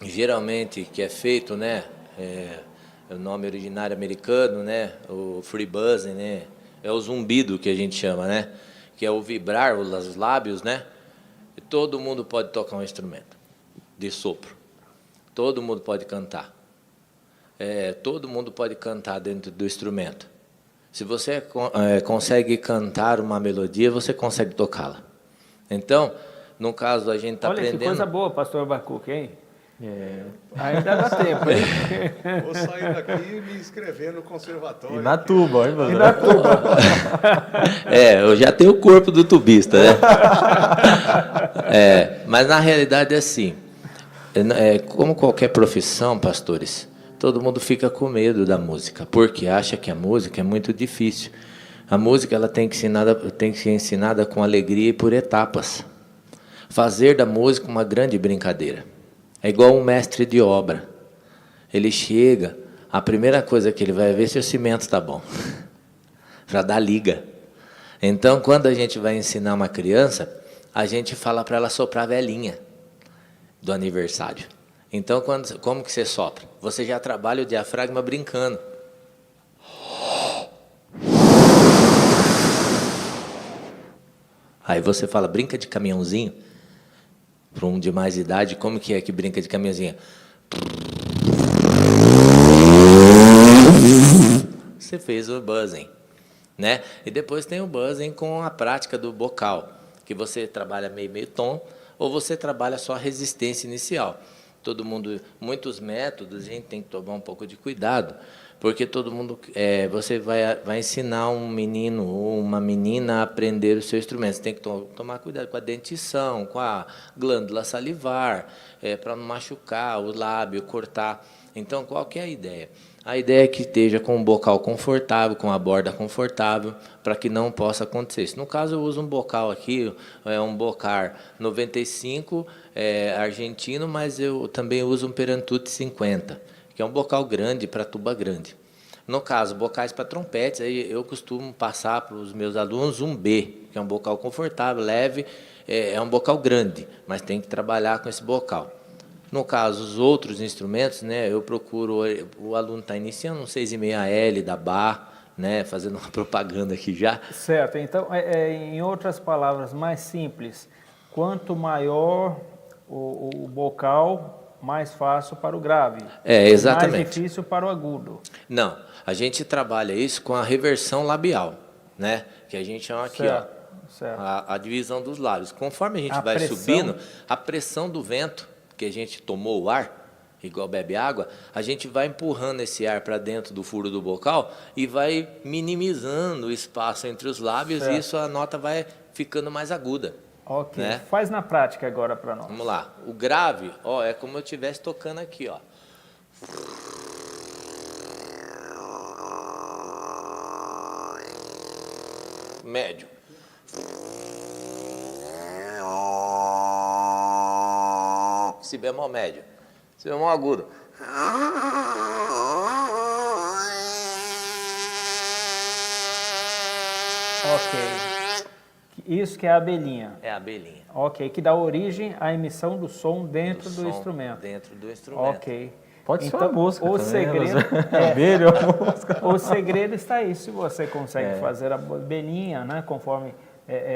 Speaker 6: geralmente, que é feito, né, o nome originário americano, né, o free buzzing, né, é o zumbido que a gente chama, né, que é o vibrar os lábios, né, e todo mundo pode tocar um instrumento de sopro. Todo mundo pode cantar. Todo mundo pode cantar dentro do instrumento. Se você consegue cantar uma melodia, você consegue tocá-la. Então, no caso, a gente está aprendendo...
Speaker 2: Olha que coisa boa, pastor Abacuque, hein? Ainda dá tempo, hein?
Speaker 7: Vou sair daqui e me inscrever no conservatório.
Speaker 3: E na tuba, hein, mano?
Speaker 2: E na tuba.
Speaker 6: Eu já tenho o corpo do tubista, né? Mas, na realidade, é assim. Como qualquer profissão, pastores, todo mundo fica com medo da música, porque acha que a música é muito difícil. A música ela tem que ser ensinada com alegria e por etapas. Fazer da música uma grande brincadeira. É igual um mestre de obra. Ele chega, a primeira coisa que ele vai ver é se o cimento está bom, para dar liga. Então, quando a gente vai ensinar uma criança, a gente fala para ela soprar a velinha do aniversário. Então, como que você sopra? Você já trabalha o diafragma brincando. Aí você fala, brinca de caminhãozinho. Para um de mais idade, como que é que brinca de caminhãozinho? Você fez o buzzing. né? E depois tem o buzzing com a prática do bocal, que você trabalha meio tom, ou você trabalha só a resistência inicial. Muitos métodos, a gente tem que tomar um pouco de cuidado, porque todo mundo, você vai ensinar um menino ou uma menina a aprender o seu instrumento. Você tem que tomar cuidado com a dentição, com a glândula salivar, para não machucar o lábio, cortar. Então, qual que é a ideia? A ideia é que esteja com um bocal confortável, com a borda confortável, para que não possa acontecer isso. No caso, eu uso um bocal aqui, um Bocar 95, argentino, mas eu também uso um Perantute 50, que é um bocal grande para tuba grande. No caso, bocais para trompetes, aí eu costumo passar para os meus alunos um B, que é um bocal confortável, leve, é um bocal grande, mas tem que trabalhar com esse bocal. No caso, os outros instrumentos, né, eu procuro, o aluno está iniciando um 6,5L da Bach, né, fazendo uma propaganda aqui já.
Speaker 2: Certo, então, em outras palavras mais simples, quanto maior o bocal, mais fácil para o grave.
Speaker 6: Exatamente.
Speaker 2: Mais difícil para o agudo.
Speaker 6: Não, a gente trabalha isso com a reversão labial, né, que a gente chama aqui,
Speaker 2: certo,
Speaker 6: ó,
Speaker 2: certo.
Speaker 6: A divisão dos lábios. Conforme a gente vai subindo, a pressão do vento, que a gente tomou o ar, igual bebe água, a gente vai empurrando esse ar para dentro do furo do bocal e vai minimizando o espaço entre os lábios, certo. E isso a nota vai ficando mais aguda.
Speaker 2: Ok,
Speaker 6: né?
Speaker 2: Faz na prática agora para nós.
Speaker 6: Vamos lá. O grave, ó, é como eu estivesse tocando aqui, ó. Médio. Si bemol médio. Si bemol agudo.
Speaker 2: Ok. Isso que é a abelhinha.
Speaker 6: É a abelhinha.
Speaker 2: Ok, que dá origem à emissão do som dentro do instrumento.
Speaker 6: Dentro do instrumento.
Speaker 2: Ok.
Speaker 3: Pode ser uma música
Speaker 2: o
Speaker 3: também,
Speaker 2: segredo
Speaker 3: abelha, música.
Speaker 2: O segredo está aí, se você consegue fazer a abelhinha, né, conforme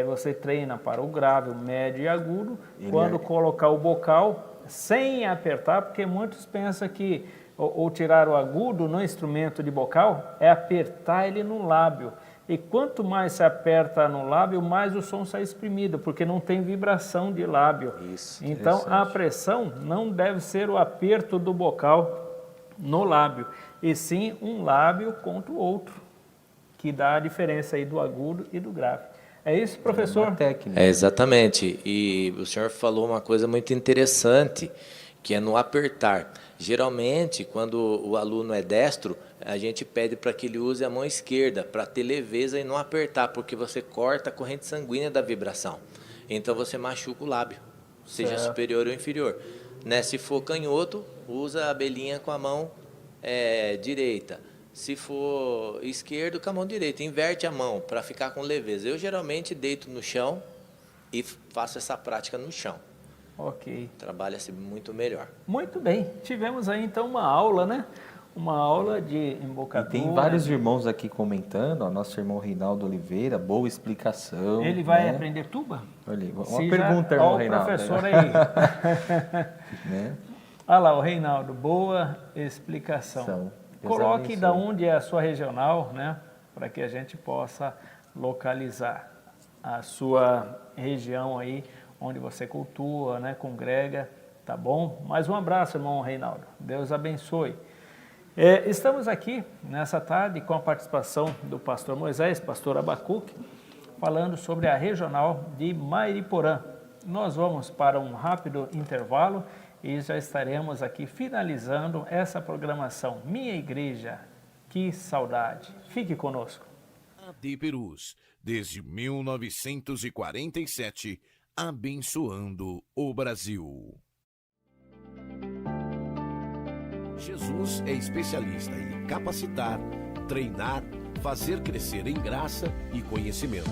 Speaker 2: você treina para o grave, o médio e agudo, quando colocar o bocal, sem apertar, porque muitos pensam que ou tirar o agudo no instrumento de bocal é apertar ele no lábio. E quanto mais se aperta no lábio, mais o som sai exprimido, porque não tem vibração de lábio.
Speaker 6: Isso,
Speaker 2: então, a pressão não deve ser o aperto do bocal no lábio, e sim um lábio contra o outro, que dá a diferença aí do agudo e do grave. É isso, professor?
Speaker 3: Uma técnica.
Speaker 6: Exatamente. E o senhor falou uma coisa muito interessante, que é no apertar. Geralmente, quando o aluno é destro, a gente pede para que ele use a mão esquerda, para ter leveza e não apertar, porque você corta a corrente sanguínea da vibração. Então, você machuca o lábio, seja superior ou inferior. Né? Se for canhoto, usa a abelhinha com a mão direita. Se for esquerdo, com a mão direita. Inverte a mão para ficar com leveza. Eu, geralmente, deito no chão e faço essa prática no chão.
Speaker 2: Ok.
Speaker 6: Trabalha-se muito melhor.
Speaker 2: Muito bem. Tivemos aí, então, uma aula, né? Uma aula de embocadura.
Speaker 3: E tem vários irmãos aqui comentando, ó, nosso irmão Reinaldo Oliveira, boa explicação.
Speaker 2: Ele vai aprender tuba?
Speaker 3: Olha, uma pergunta, irmão Reinaldo.
Speaker 2: Olha o professor aí.
Speaker 3: Né?
Speaker 2: Olha lá, o Reinaldo, boa explicação. Coloque de onde é a sua regional, né? Para que a gente possa localizar a sua região aí, onde você cultua, né? Congrega, tá bom? Mais um abraço, irmão Reinaldo. Deus abençoe. Estamos aqui nessa tarde com a participação do pastor Moisés, pastor Abacuque, falando sobre a regional de Mairiporã. Nós vamos para um rápido intervalo e já estaremos aqui finalizando essa programação. Minha Igreja, que saudade. Fique conosco.
Speaker 1: AD Perus, desde 1947, abençoando o Brasil. Jesus é especialista em capacitar, treinar, fazer crescer em graça e conhecimento.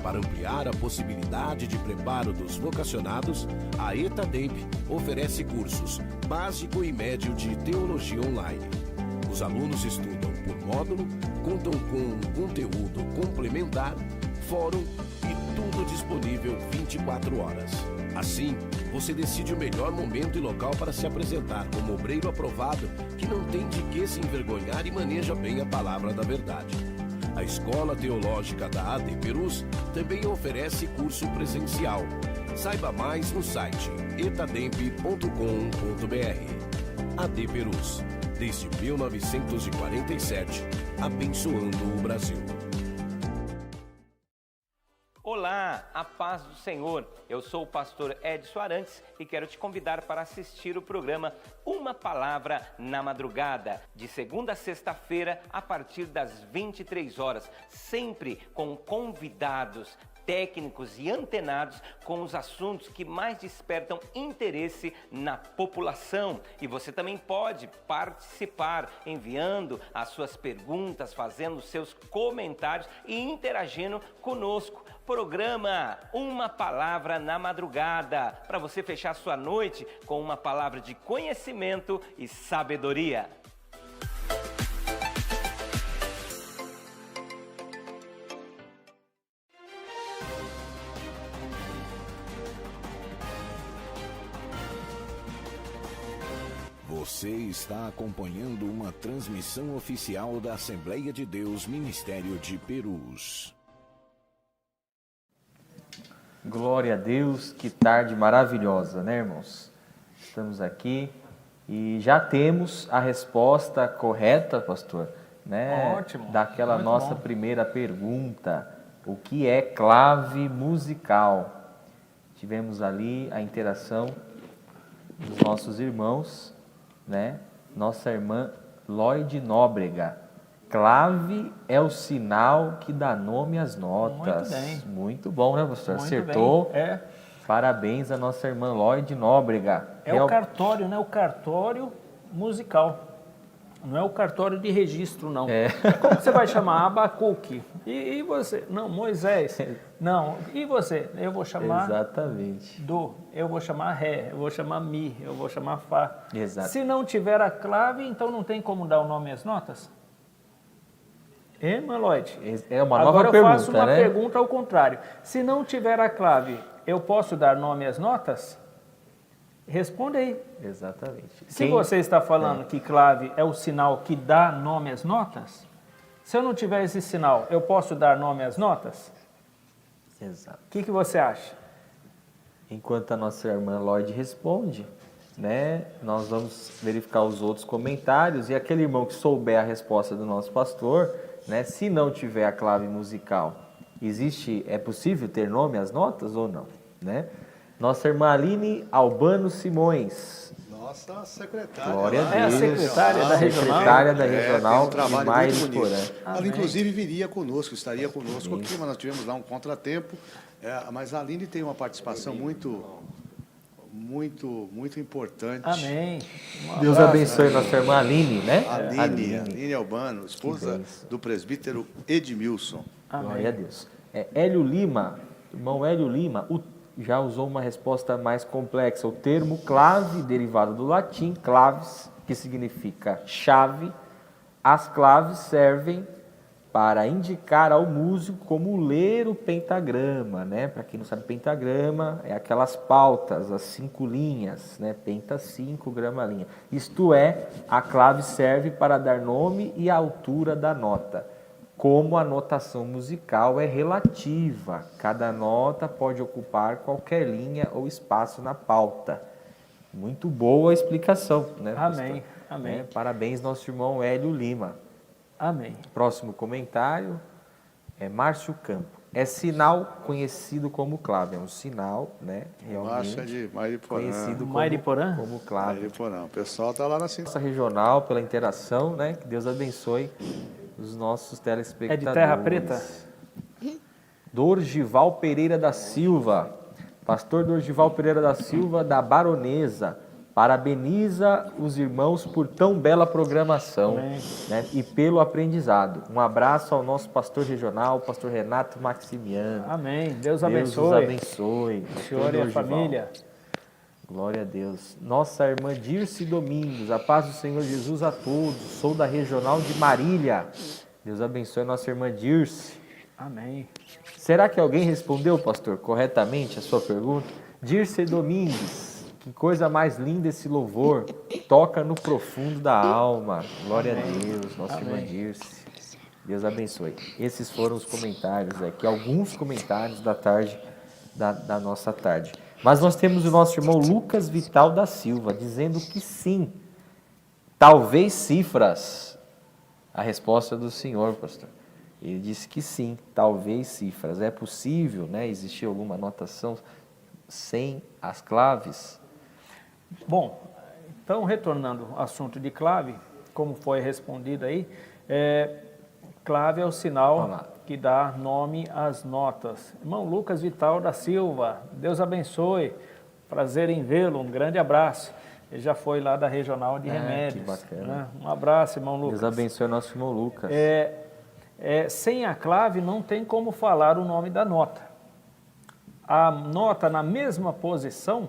Speaker 1: Para ampliar a possibilidade de preparo dos vocacionados, a ETADEIP oferece cursos básico e médio de teologia online. Os alunos estudam por módulo, contam com conteúdo complementar, fórum e tudo disponível 24 horas. Assim, você decide o melhor momento e local para se apresentar como obreiro aprovado que não tem de que se envergonhar e maneja bem a palavra da verdade. A Escola Teológica da AD Perus também oferece curso presencial. Saiba mais no site etademp.com.br. AD Perus, desde 1947, abençoando o Brasil.
Speaker 10: Olá, a paz do Senhor. Eu sou o pastor Edson Arantes e quero te convidar para assistir o programa Uma Palavra na Madrugada, de segunda a sexta-feira, a partir das 23 horas, sempre com convidados técnicos e antenados com os assuntos que mais despertam interesse na população. E você também pode participar enviando as suas perguntas, fazendo seus comentários e interagindo conosco. Programa Uma Palavra na Madrugada, para você fechar sua noite com uma palavra de conhecimento e sabedoria.
Speaker 1: Você está acompanhando uma transmissão oficial da Assembleia de Deus Ministério de Perus.
Speaker 3: Glória a Deus, que tarde maravilhosa, né, irmãos? Estamos aqui e já temos a resposta correta, pastor, né?
Speaker 2: Ótimo.
Speaker 3: Daquela
Speaker 2: Muito
Speaker 3: nossa
Speaker 2: bom.
Speaker 3: primeira pergunta: o que é clave musical? Tivemos ali a interação dos nossos irmãos, né? Nossa irmã Lloyd Nóbrega. Clave é o sinal que dá nome às notas.
Speaker 2: Muito bem.
Speaker 3: Muito bom, né, pastor?
Speaker 2: Muito
Speaker 3: Acertou.
Speaker 2: bem. É.
Speaker 3: Parabéns à nossa irmã Lloyd Nóbrega.
Speaker 2: É o cartório, né? O cartório musical. Não é o cartório de registro, não.
Speaker 3: É.
Speaker 2: Como você vai chamar? Abacuque. E você? Não, Moisés. Não. E você? Eu vou chamar
Speaker 3: Exatamente.
Speaker 2: do. Eu vou chamar ré. Eu vou chamar mi. Eu vou chamar fá.
Speaker 3: Exato.
Speaker 2: Se não tiver a clave, então não tem como dar o nome às notas? Irmã Lloyd?
Speaker 3: É uma
Speaker 2: Agora
Speaker 3: nova
Speaker 2: eu
Speaker 3: pergunta,
Speaker 2: faço uma
Speaker 3: né?
Speaker 2: pergunta ao contrário. Se não tiver a clave, eu posso dar nome às notas? Responda aí.
Speaker 3: Exatamente.
Speaker 2: Se você está falando que clave é o sinal que dá nome às notas, se eu não tiver esse sinal, eu posso dar nome às notas?
Speaker 3: Exato.
Speaker 2: O que você acha?
Speaker 3: Enquanto a nossa irmã Lloyd responde, né, nós vamos verificar os outros comentários e aquele irmão que souber a resposta do nosso pastor, né, se não tiver a clave musical, é possível ter nome às notas ou não, né? Nossa irmã Aline Albano Simões.
Speaker 4: Nossa secretária.
Speaker 3: Glória a
Speaker 4: lá.
Speaker 3: Deus.
Speaker 2: É a secretária da regional.
Speaker 3: Secretária da regional
Speaker 4: Tem um trabalho
Speaker 3: de mais
Speaker 4: muito bonito.
Speaker 3: Porã.
Speaker 4: Ela, inclusive, viria conosco, estaria conosco aqui, mas nós tivemos lá um contratempo. Mas a Aline tem uma participação muito importante.
Speaker 2: Amém.
Speaker 3: Deus abençoe nossa irmã Aline, né?
Speaker 4: Aline Albano, esposa do presbítero Edmilson.
Speaker 3: Glória a Deus. Hélio Lima, irmão Hélio Lima, já usou uma resposta mais complexa. O termo clave, derivado do latim, claves, que significa chave. As claves servem para indicar ao músico como ler o pentagrama, né? Para quem não sabe, pentagrama é aquelas pautas, as 5 linhas, né? Penta 5, grama linha. Isto é, a clave serve para dar nome e altura da nota. Como a notação musical é relativa, cada nota pode ocupar qualquer linha ou espaço na pauta. Muito boa a explicação, né,
Speaker 2: Amém,
Speaker 3: pastor?
Speaker 2: amém.
Speaker 3: Parabéns, nosso irmão Hélio Lima.
Speaker 2: Amém.
Speaker 3: Próximo comentário é Márcio Campo. É sinal conhecido como clave, é um sinal, né,
Speaker 4: Márcio é
Speaker 3: realmente
Speaker 4: de Mariporã.
Speaker 3: conhecido
Speaker 2: Mariporã?
Speaker 3: como clave.
Speaker 4: Mariporã. O pessoal está lá na cinta.
Speaker 3: Nossa regional, pela interação, né, que Deus abençoe os nossos telespectadores.
Speaker 2: É de Terra Preta?
Speaker 3: Dorgival Pereira da Silva, pastor Dorgival Pereira da Silva, da Baronesa, parabeniza os irmãos por tão bela programação, né, e pelo aprendizado. Um abraço ao nosso pastor regional, pastor Renato Maximiano.
Speaker 2: Amém. Deus
Speaker 3: Deus
Speaker 2: abençoe.
Speaker 3: os abençoe.
Speaker 2: O senhor e a família.
Speaker 3: Glória a Deus. Nossa irmã Dirce Domingos, a paz do Senhor Jesus a todos. Sou da regional de Marília. Deus abençoe a nossa irmã Dirce.
Speaker 2: Amém.
Speaker 3: Será que alguém respondeu, pastor, corretamente a sua pergunta? Dirce Domingues, que coisa mais linda esse louvor. Toca no profundo da alma. Glória a Deus, nossa irmã Dirce. Deus abençoe. Esses foram os comentários aqui, alguns comentários da tarde, da nossa tarde. Mas nós temos o nosso irmão Lucas Vital da Silva, dizendo que sim, talvez cifras. A resposta do senhor, pastor. Ele disse que sim, talvez cifras. É possível, né, existir alguma anotação sem as claves?
Speaker 2: Bom, então retornando ao assunto de clave, como foi respondido aí, clave é o sinal que dá nome às notas. Irmão Lucas Vital da Silva, Deus abençoe, prazer em vê-lo, um grande abraço. Ele já foi lá da Regional de Remédios.
Speaker 3: Que bacana.
Speaker 2: Né? Um abraço, irmão Lucas.
Speaker 3: Deus abençoe o nosso irmão Lucas.
Speaker 2: Sem a clave não tem como falar o nome da nota. A nota na mesma posição,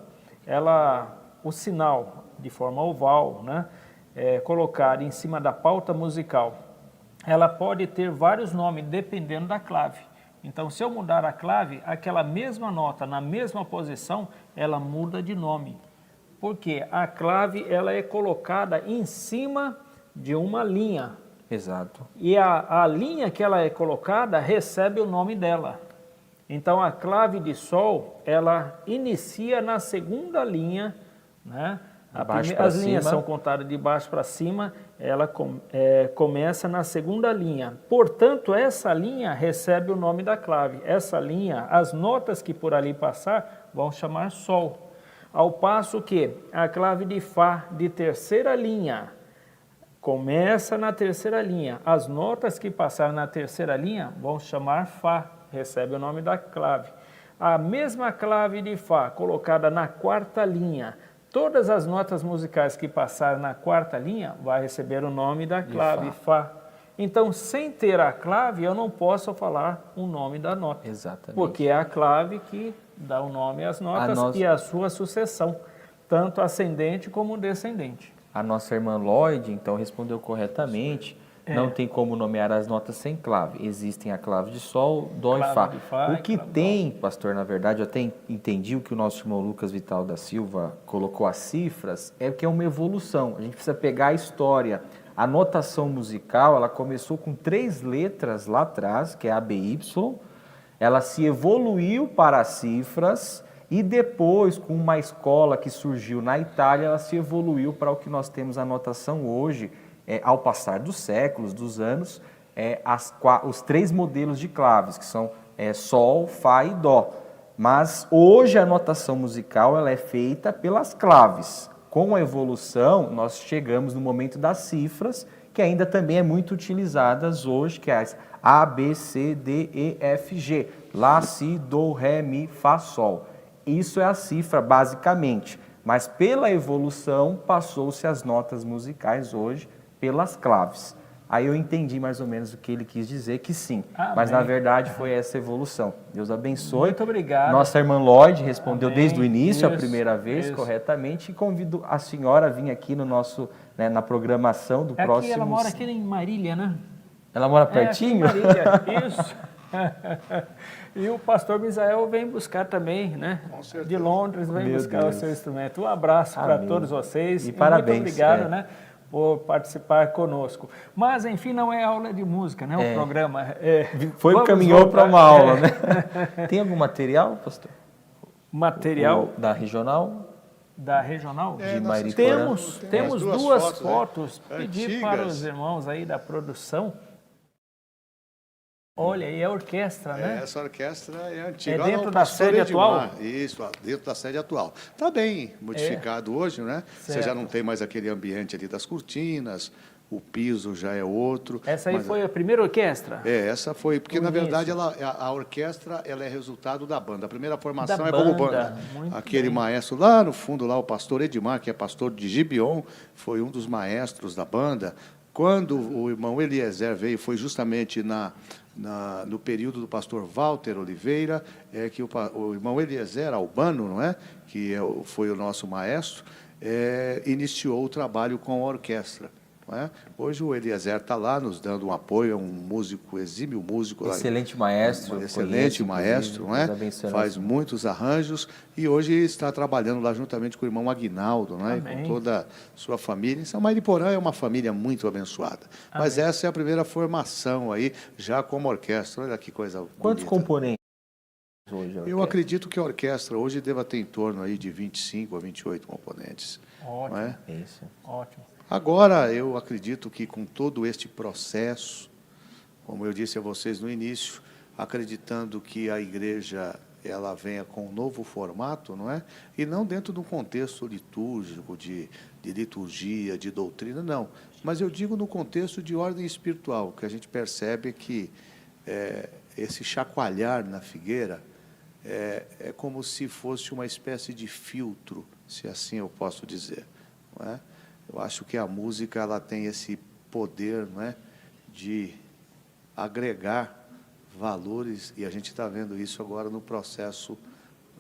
Speaker 2: o sinal de forma oval, né, colocado em cima da pauta musical, ela pode ter vários nomes dependendo da clave. Então, se eu mudar a clave, aquela mesma nota na mesma posição, ela muda de nome. Porque a clave ela é colocada em cima de uma linha.
Speaker 3: Exato.
Speaker 2: E a linha que ela é colocada recebe o nome dela. Então, a clave de Sol, ela inicia na segunda linha, né? As linhas são contadas de baixo para cima, ela começa na segunda linha. Portanto, essa linha recebe o nome da clave. Essa linha, as notas que por ali passar, vão chamar Sol. Ao passo que a clave de Fá de terceira linha começa na terceira linha. As notas que passarem na terceira linha vão chamar Fá, recebe o nome da clave. A mesma clave de Fá colocada na quarta linha, todas as notas musicais que passarem na quarta linha vai receber o nome da clave Fá. Então, sem ter a clave, eu não posso falar o nome da nota.
Speaker 3: Exatamente.
Speaker 2: Porque é a clave que dá o nome às notas e a sua sucessão, tanto ascendente como descendente.
Speaker 3: A nossa irmã Lloyd, então, respondeu corretamente. Não tem como nomear as notas sem clave. Existem a clave de Sol, Dó e Fá. O que tem, pastor, na verdade, eu até entendi o que o nosso irmão Lucas Vital da Silva colocou as cifras, é que é uma evolução. A gente precisa pegar a história. A notação musical, ela começou com 3 letras lá atrás, que é A, B, Y. Ela se evoluiu para as cifras e depois, com uma escola que surgiu na Itália, ela se evoluiu para o que nós temos a notação hoje, ao passar dos séculos, dos anos, os 3 modelos de claves, que são Sol, Fá e Dó. Mas hoje a notação musical ela é feita pelas claves. Com a evolução, nós chegamos no momento das cifras, que ainda também é muito utilizadas hoje, que é as A, B, C, D, E, F, G. Lá, Si, Do, Ré, Mi, Fá, Sol. Isso é a cifra, basicamente. Mas pela evolução, passou-se as notas musicais hoje pelas claves. Aí eu entendi mais ou menos o que ele quis dizer, que sim. Mas na verdade foi essa evolução. Deus abençoe.
Speaker 2: Muito obrigado.
Speaker 3: Nossa irmã Lloyd respondeu desde o início, a primeira vez, corretamente, e convido a senhora a vir aqui no nosso, na programação do próximo...
Speaker 2: Ela mora aqui em Marília, né?
Speaker 3: Ela mora pertinho?
Speaker 2: Aqui em Marília, isso. E o pastor Misael vem buscar também, né? De Londres, vem buscar o seu instrumento. Um abraço para todos vocês.
Speaker 3: E parabéns.
Speaker 2: Muito obrigado, né? Por participar conosco. Mas, enfim, não é aula de música, né? O programa.
Speaker 3: Caminhou para uma aula, né? Tem algum material, pastor?
Speaker 2: Material?
Speaker 3: Da regional?
Speaker 2: Da regional?
Speaker 3: De Mariporã?
Speaker 2: Temos duas fotos. Pedir para os irmãos aí da produção. Olha, e a orquestra, né?
Speaker 4: Essa orquestra é antiga.
Speaker 2: É dentro da sede atual?
Speaker 4: Isso, dentro da sede atual. Está bem modificado hoje, né?
Speaker 2: Certo.
Speaker 4: Você já não tem mais aquele ambiente ali das cortinas, o piso já é outro.
Speaker 2: Essa aí foi a primeira orquestra?
Speaker 4: Essa foi, porque na verdade a orquestra ela é resultado da banda. A primeira formação é como banda. Aquele maestro lá no fundo, lá o pastor Edmar, que é pastor de Gibeon, foi um dos maestros da banda. Quando o irmão Eliezer veio, foi justamente no período do pastor Walter Oliveira, que o irmão Eliezer Albano, não é? Que foi o nosso maestro, iniciou o trabalho com a orquestra. não é? Hoje o Eliezer está lá nos dando um apoio, é um músico, exímio músico.
Speaker 3: Excelente maestro.
Speaker 4: Um excelente maestro, não é? Faz muitos arranjos e hoje está trabalhando lá juntamente com o irmão Aguinaldo, não é? E com toda a sua família. Em São Mariporã é uma família muito abençoada.
Speaker 2: Amém.
Speaker 4: Mas essa é a primeira formação aí, já como orquestra. Olha que coisa bonita.
Speaker 3: Quantos componentes hoje?
Speaker 4: Eu acredito que a orquestra hoje deva ter em torno aí de 25 a 28 componentes.
Speaker 2: Ótimo.
Speaker 4: Não é?
Speaker 3: Isso.
Speaker 2: Ótimo.
Speaker 4: Agora, eu acredito que com todo este processo, como eu disse a vocês no início, acreditando que a igreja ela venha com um novo formato, não é? E não dentro de um contexto litúrgico, de liturgia, de doutrina, não. Mas eu digo no contexto de ordem espiritual, que a gente percebe que esse chacoalhar na figueira é como se fosse uma espécie de filtro, se assim eu posso dizer, não é? Eu acho que a música ela tem esse poder, não é, de agregar valores, e a gente está vendo isso agora no processo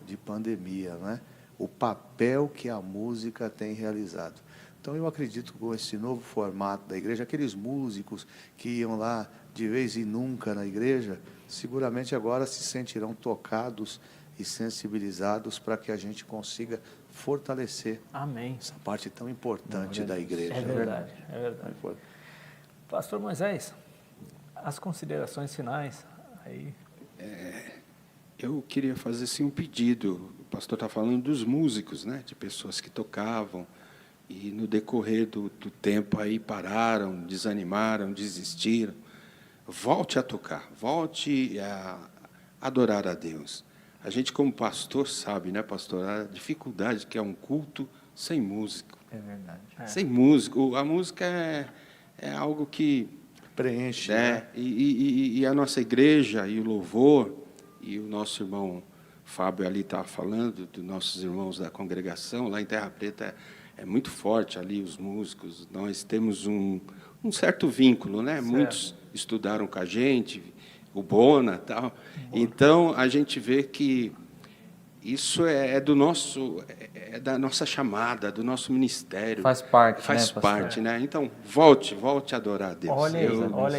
Speaker 4: de pandemia, não é? O papel que a música tem realizado. Então, eu acredito que com esse novo formato da igreja, aqueles músicos que iam lá de vez em nunca na igreja, seguramente agora se sentirão tocados e sensibilizados para que a gente consiga fortalecer
Speaker 2: Amém.
Speaker 4: essa parte tão importante da igreja.
Speaker 2: É verdade, é verdade. Pastor Moisés, as considerações finais aí.
Speaker 5: Eu queria fazer assim, um pedido. O pastor está falando dos músicos, né? De pessoas que tocavam e no decorrer do tempo aí pararam, desanimaram, desistiram. Volte a tocar, volte a adorar a Deus. A gente, como pastor, sabe, né, pastor, a dificuldade que é um culto sem músico.
Speaker 3: É verdade.
Speaker 5: Sem músico. A música é algo que
Speaker 4: preenche.
Speaker 5: Né? E a nossa igreja e o louvor, e o nosso irmão Fábio ali estava falando, dos nossos irmãos da congregação, lá em Terra Preta é muito forte ali, os músicos. Nós temos um certo vínculo, né?
Speaker 2: Certo.
Speaker 5: Muitos estudaram com a gente, o Bona e tal. Então, a gente vê que isso é da nossa chamada, do nosso ministério.
Speaker 3: Faz parte,
Speaker 5: Faz
Speaker 3: né,
Speaker 5: parte, né? Então, volte a adorar a Deus.
Speaker 2: Olha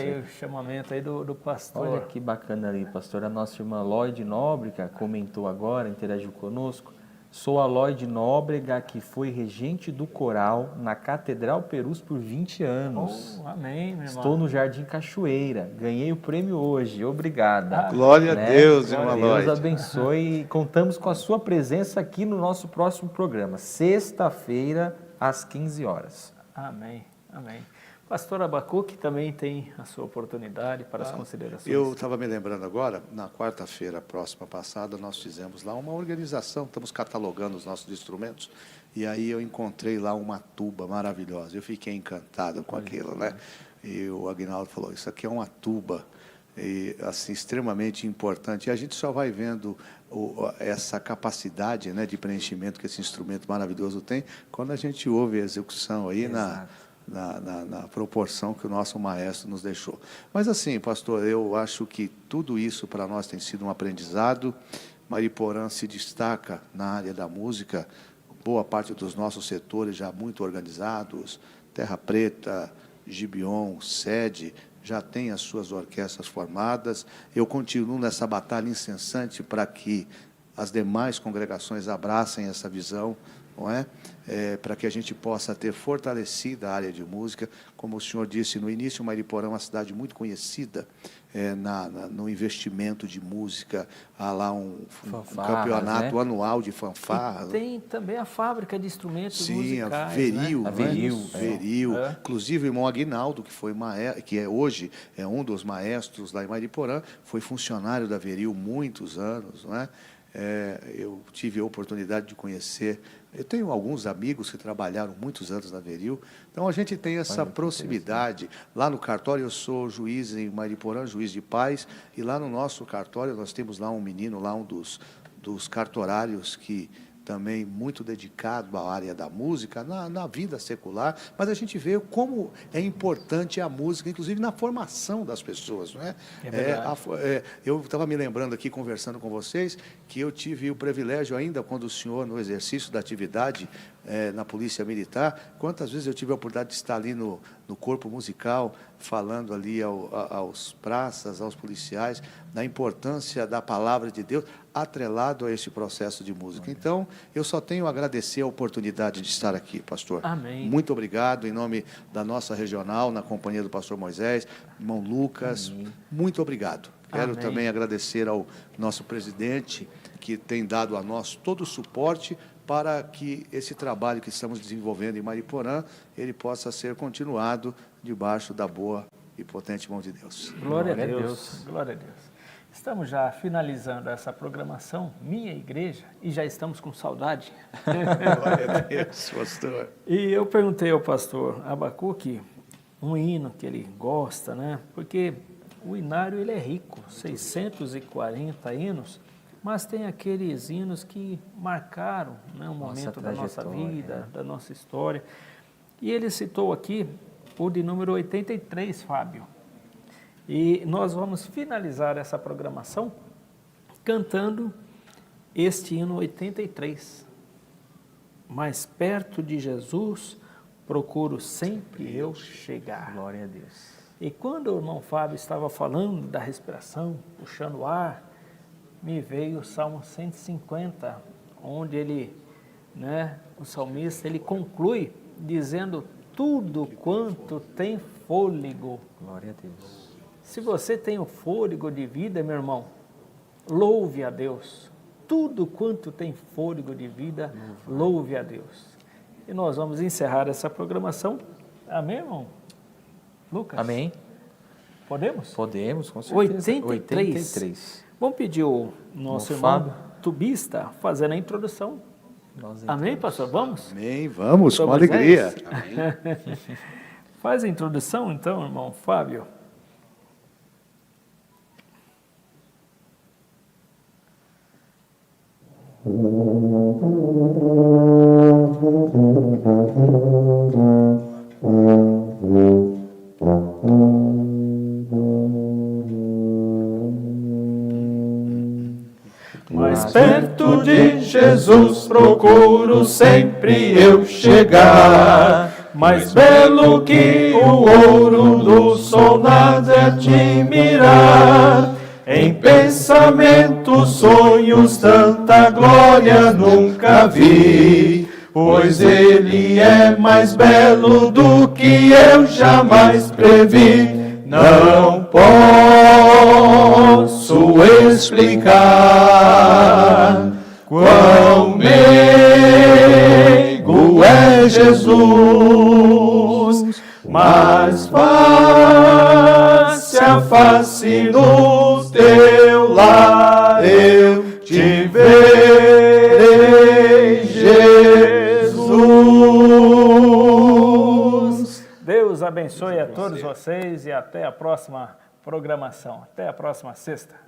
Speaker 2: aí o chamamento aí do pastor.
Speaker 3: Olha que bacana ali, pastor. A nossa irmã Lloyd Nóbrega comentou agora, interagiu conosco. Sou a Lloyd Nóbrega, que foi regente do coral na Catedral Perus por 20 anos.
Speaker 2: Oh, amém, meu irmão.
Speaker 3: Estou no Jardim Cachoeira. Ganhei o prêmio hoje. Obrigada.
Speaker 4: Glória a Deus, irmã Lloyd.
Speaker 3: Deus abençoe. E contamos com a sua presença aqui no nosso próximo programa, sexta-feira, às 15 horas.
Speaker 2: Amém, amém. Pastor Abacuque também tem a sua oportunidade para as considerações.
Speaker 4: Eu estava me lembrando agora, na quarta-feira próxima passada, nós fizemos lá uma organização, estamos catalogando os nossos instrumentos, e aí eu encontrei lá uma tuba maravilhosa. Eu fiquei encantado com aquilo, né? E o Aguinaldo falou, isso aqui é uma tuba, e, assim, extremamente importante. E a gente só vai vendo essa capacidade, né, de preenchimento que esse instrumento maravilhoso tem, quando a gente ouve a execução aí na proporção que o nosso maestro nos deixou. Mas assim, pastor, eu acho que tudo isso para nós tem sido um aprendizado. Mariporã se destaca na área da música, boa parte dos nossos setores já muito organizados, Terra Preta, Gibeon, Sede, já tem as suas orquestras formadas. Eu continuo nessa batalha incessante para que as demais congregações abracem essa visão, não é? Para que a gente possa ter fortalecida a área de música. Como o senhor disse no início, Mariporã é uma cidade muito conhecida no investimento de música. Há lá um campeonato, né, anual de fanfarra.
Speaker 2: E tem também a fábrica de instrumentos musicais.
Speaker 4: A Veril,
Speaker 2: né?
Speaker 4: Veril. Inclusive, o irmão Aguinaldo, que hoje é um dos maestros lá em Mariporã, foi funcionário da Veril muitos anos, não é? Eu tive a oportunidade de conhecer. Eu tenho alguns amigos que trabalharam muitos anos na Veril, então a gente tem essa proximidade. Lá no cartório eu sou juiz em Mariporã, juiz de paz, e lá no nosso cartório nós temos lá um menino, lá um dos cartorários que também muito dedicado à área da música, na vida secular, mas a gente vê como é importante a música, inclusive na formação das pessoas, não é? Eu estava me lembrando aqui, conversando com vocês, que eu tive o privilégio ainda, quando o senhor, no exercício da atividade na Polícia Militar, quantas vezes eu tive a oportunidade de estar ali no corpo musical, falando ali aos praças, aos policiais, da importância da palavra de Deus, atrelado a esse processo de música. Então, eu só tenho a agradecer a oportunidade de estar aqui, pastor.
Speaker 2: Amém.
Speaker 4: Muito obrigado, em nome da nossa regional, na companhia do pastor Moisés, irmão Lucas, muito obrigado. Quero
Speaker 2: Amém.
Speaker 4: também agradecer ao nosso presidente, que tem dado a nós todo o suporte para que esse trabalho que estamos desenvolvendo em Mariporã, ele possa ser continuado debaixo da boa e potente mão de Deus.
Speaker 2: Glória a Deus. Glória a Deus. Estamos já finalizando essa programação, Minha Igreja, e já estamos com saudade.
Speaker 4: Glória a Deus, pastor.
Speaker 2: E eu perguntei ao pastor Abacuque um hino que ele gosta, né? Porque o hinário ele é rico, 640 hinos, mas tem aqueles hinos que marcaram, né, um momento da nossa vida, da nossa história. E ele citou aqui o de número 83, Fábio. E nós vamos finalizar essa programação cantando este hino 83. Mais perto de Jesus, procuro sempre eu chegar.
Speaker 3: Glória a Deus.
Speaker 2: E quando o irmão Fábio estava falando da respiração, puxando o ar, me veio o Salmo 150, onde ele, né, o salmista, ele conclui dizendo: tudo quanto tem fôlego.
Speaker 3: Glória a Deus.
Speaker 2: Se você tem o fôlego de vida, meu irmão, louve a Deus. Tudo quanto tem fôlego de vida, louve a Deus. E nós vamos encerrar essa programação. Amém, irmão? Lucas?
Speaker 3: Amém.
Speaker 2: Podemos?
Speaker 3: Podemos, com certeza.
Speaker 2: 83. Vamos pedir o nosso irmão Tubista fazendo a introdução. Amém, pastor? Vamos?
Speaker 4: Amém, vamos, com alegria.
Speaker 2: Amém. Faz a introdução, então, irmão Fábio.
Speaker 7: Mais perto de Jesus procuro sempre eu chegar. Mais belo que o ouro do sol nada é admirar. Em pensamentos, sonhos, tanta glória nunca vi. Pois ele é mais belo do que eu jamais previ. Não posso explicar quão meigo é Jesus, mas face a face no teu lar eu te verei, Jesus.
Speaker 2: Deus abençoe a todos vocês e até a próxima programação. Até a próxima sexta.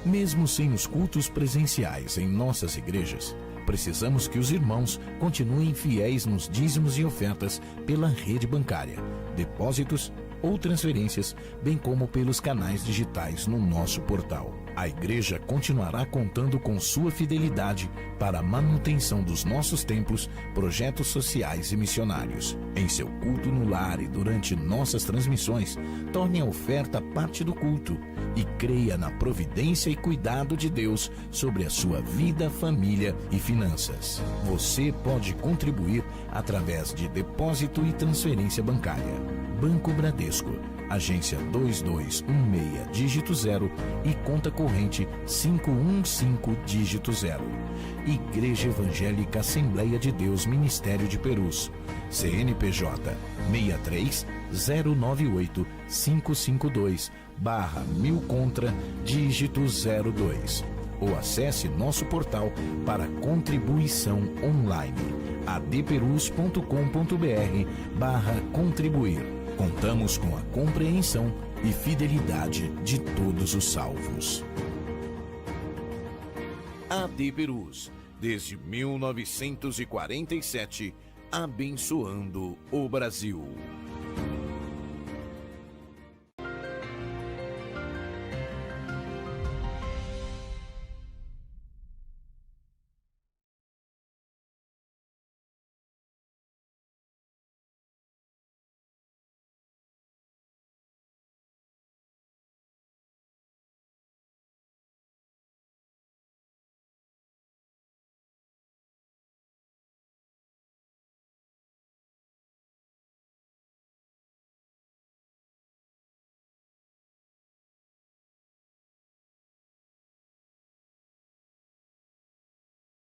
Speaker 1: Mesmo sem os cultos presenciais em nossas igrejas, precisamos que os irmãos continuem fiéis nos dízimos e ofertas pela rede bancária, depósitos ou transferências, bem como pelos canais digitais no nosso portal. A igreja continuará contando com sua fidelidade para a manutenção dos nossos templos, projetos sociais e missionários. Em seu culto no lar e durante nossas transmissões, torne a oferta parte do culto e creia na providência e cuidado de Deus sobre a sua vida, família e finanças. Você pode contribuir através de depósito e transferência bancária. Banco Bradesco, agência 2216, dígito 0 e conta corrente 515, dígito 0. Igreja Evangélica Assembleia de Deus Ministério de Perus, CNPJ 63-098-552/1000 contra, dígito 02. Ou acesse nosso portal para contribuição online, adperus.com.br/contribuir. Contamos com a compreensão e fidelidade de todos os salvos. AD Perus, desde 1947, abençoando o Brasil.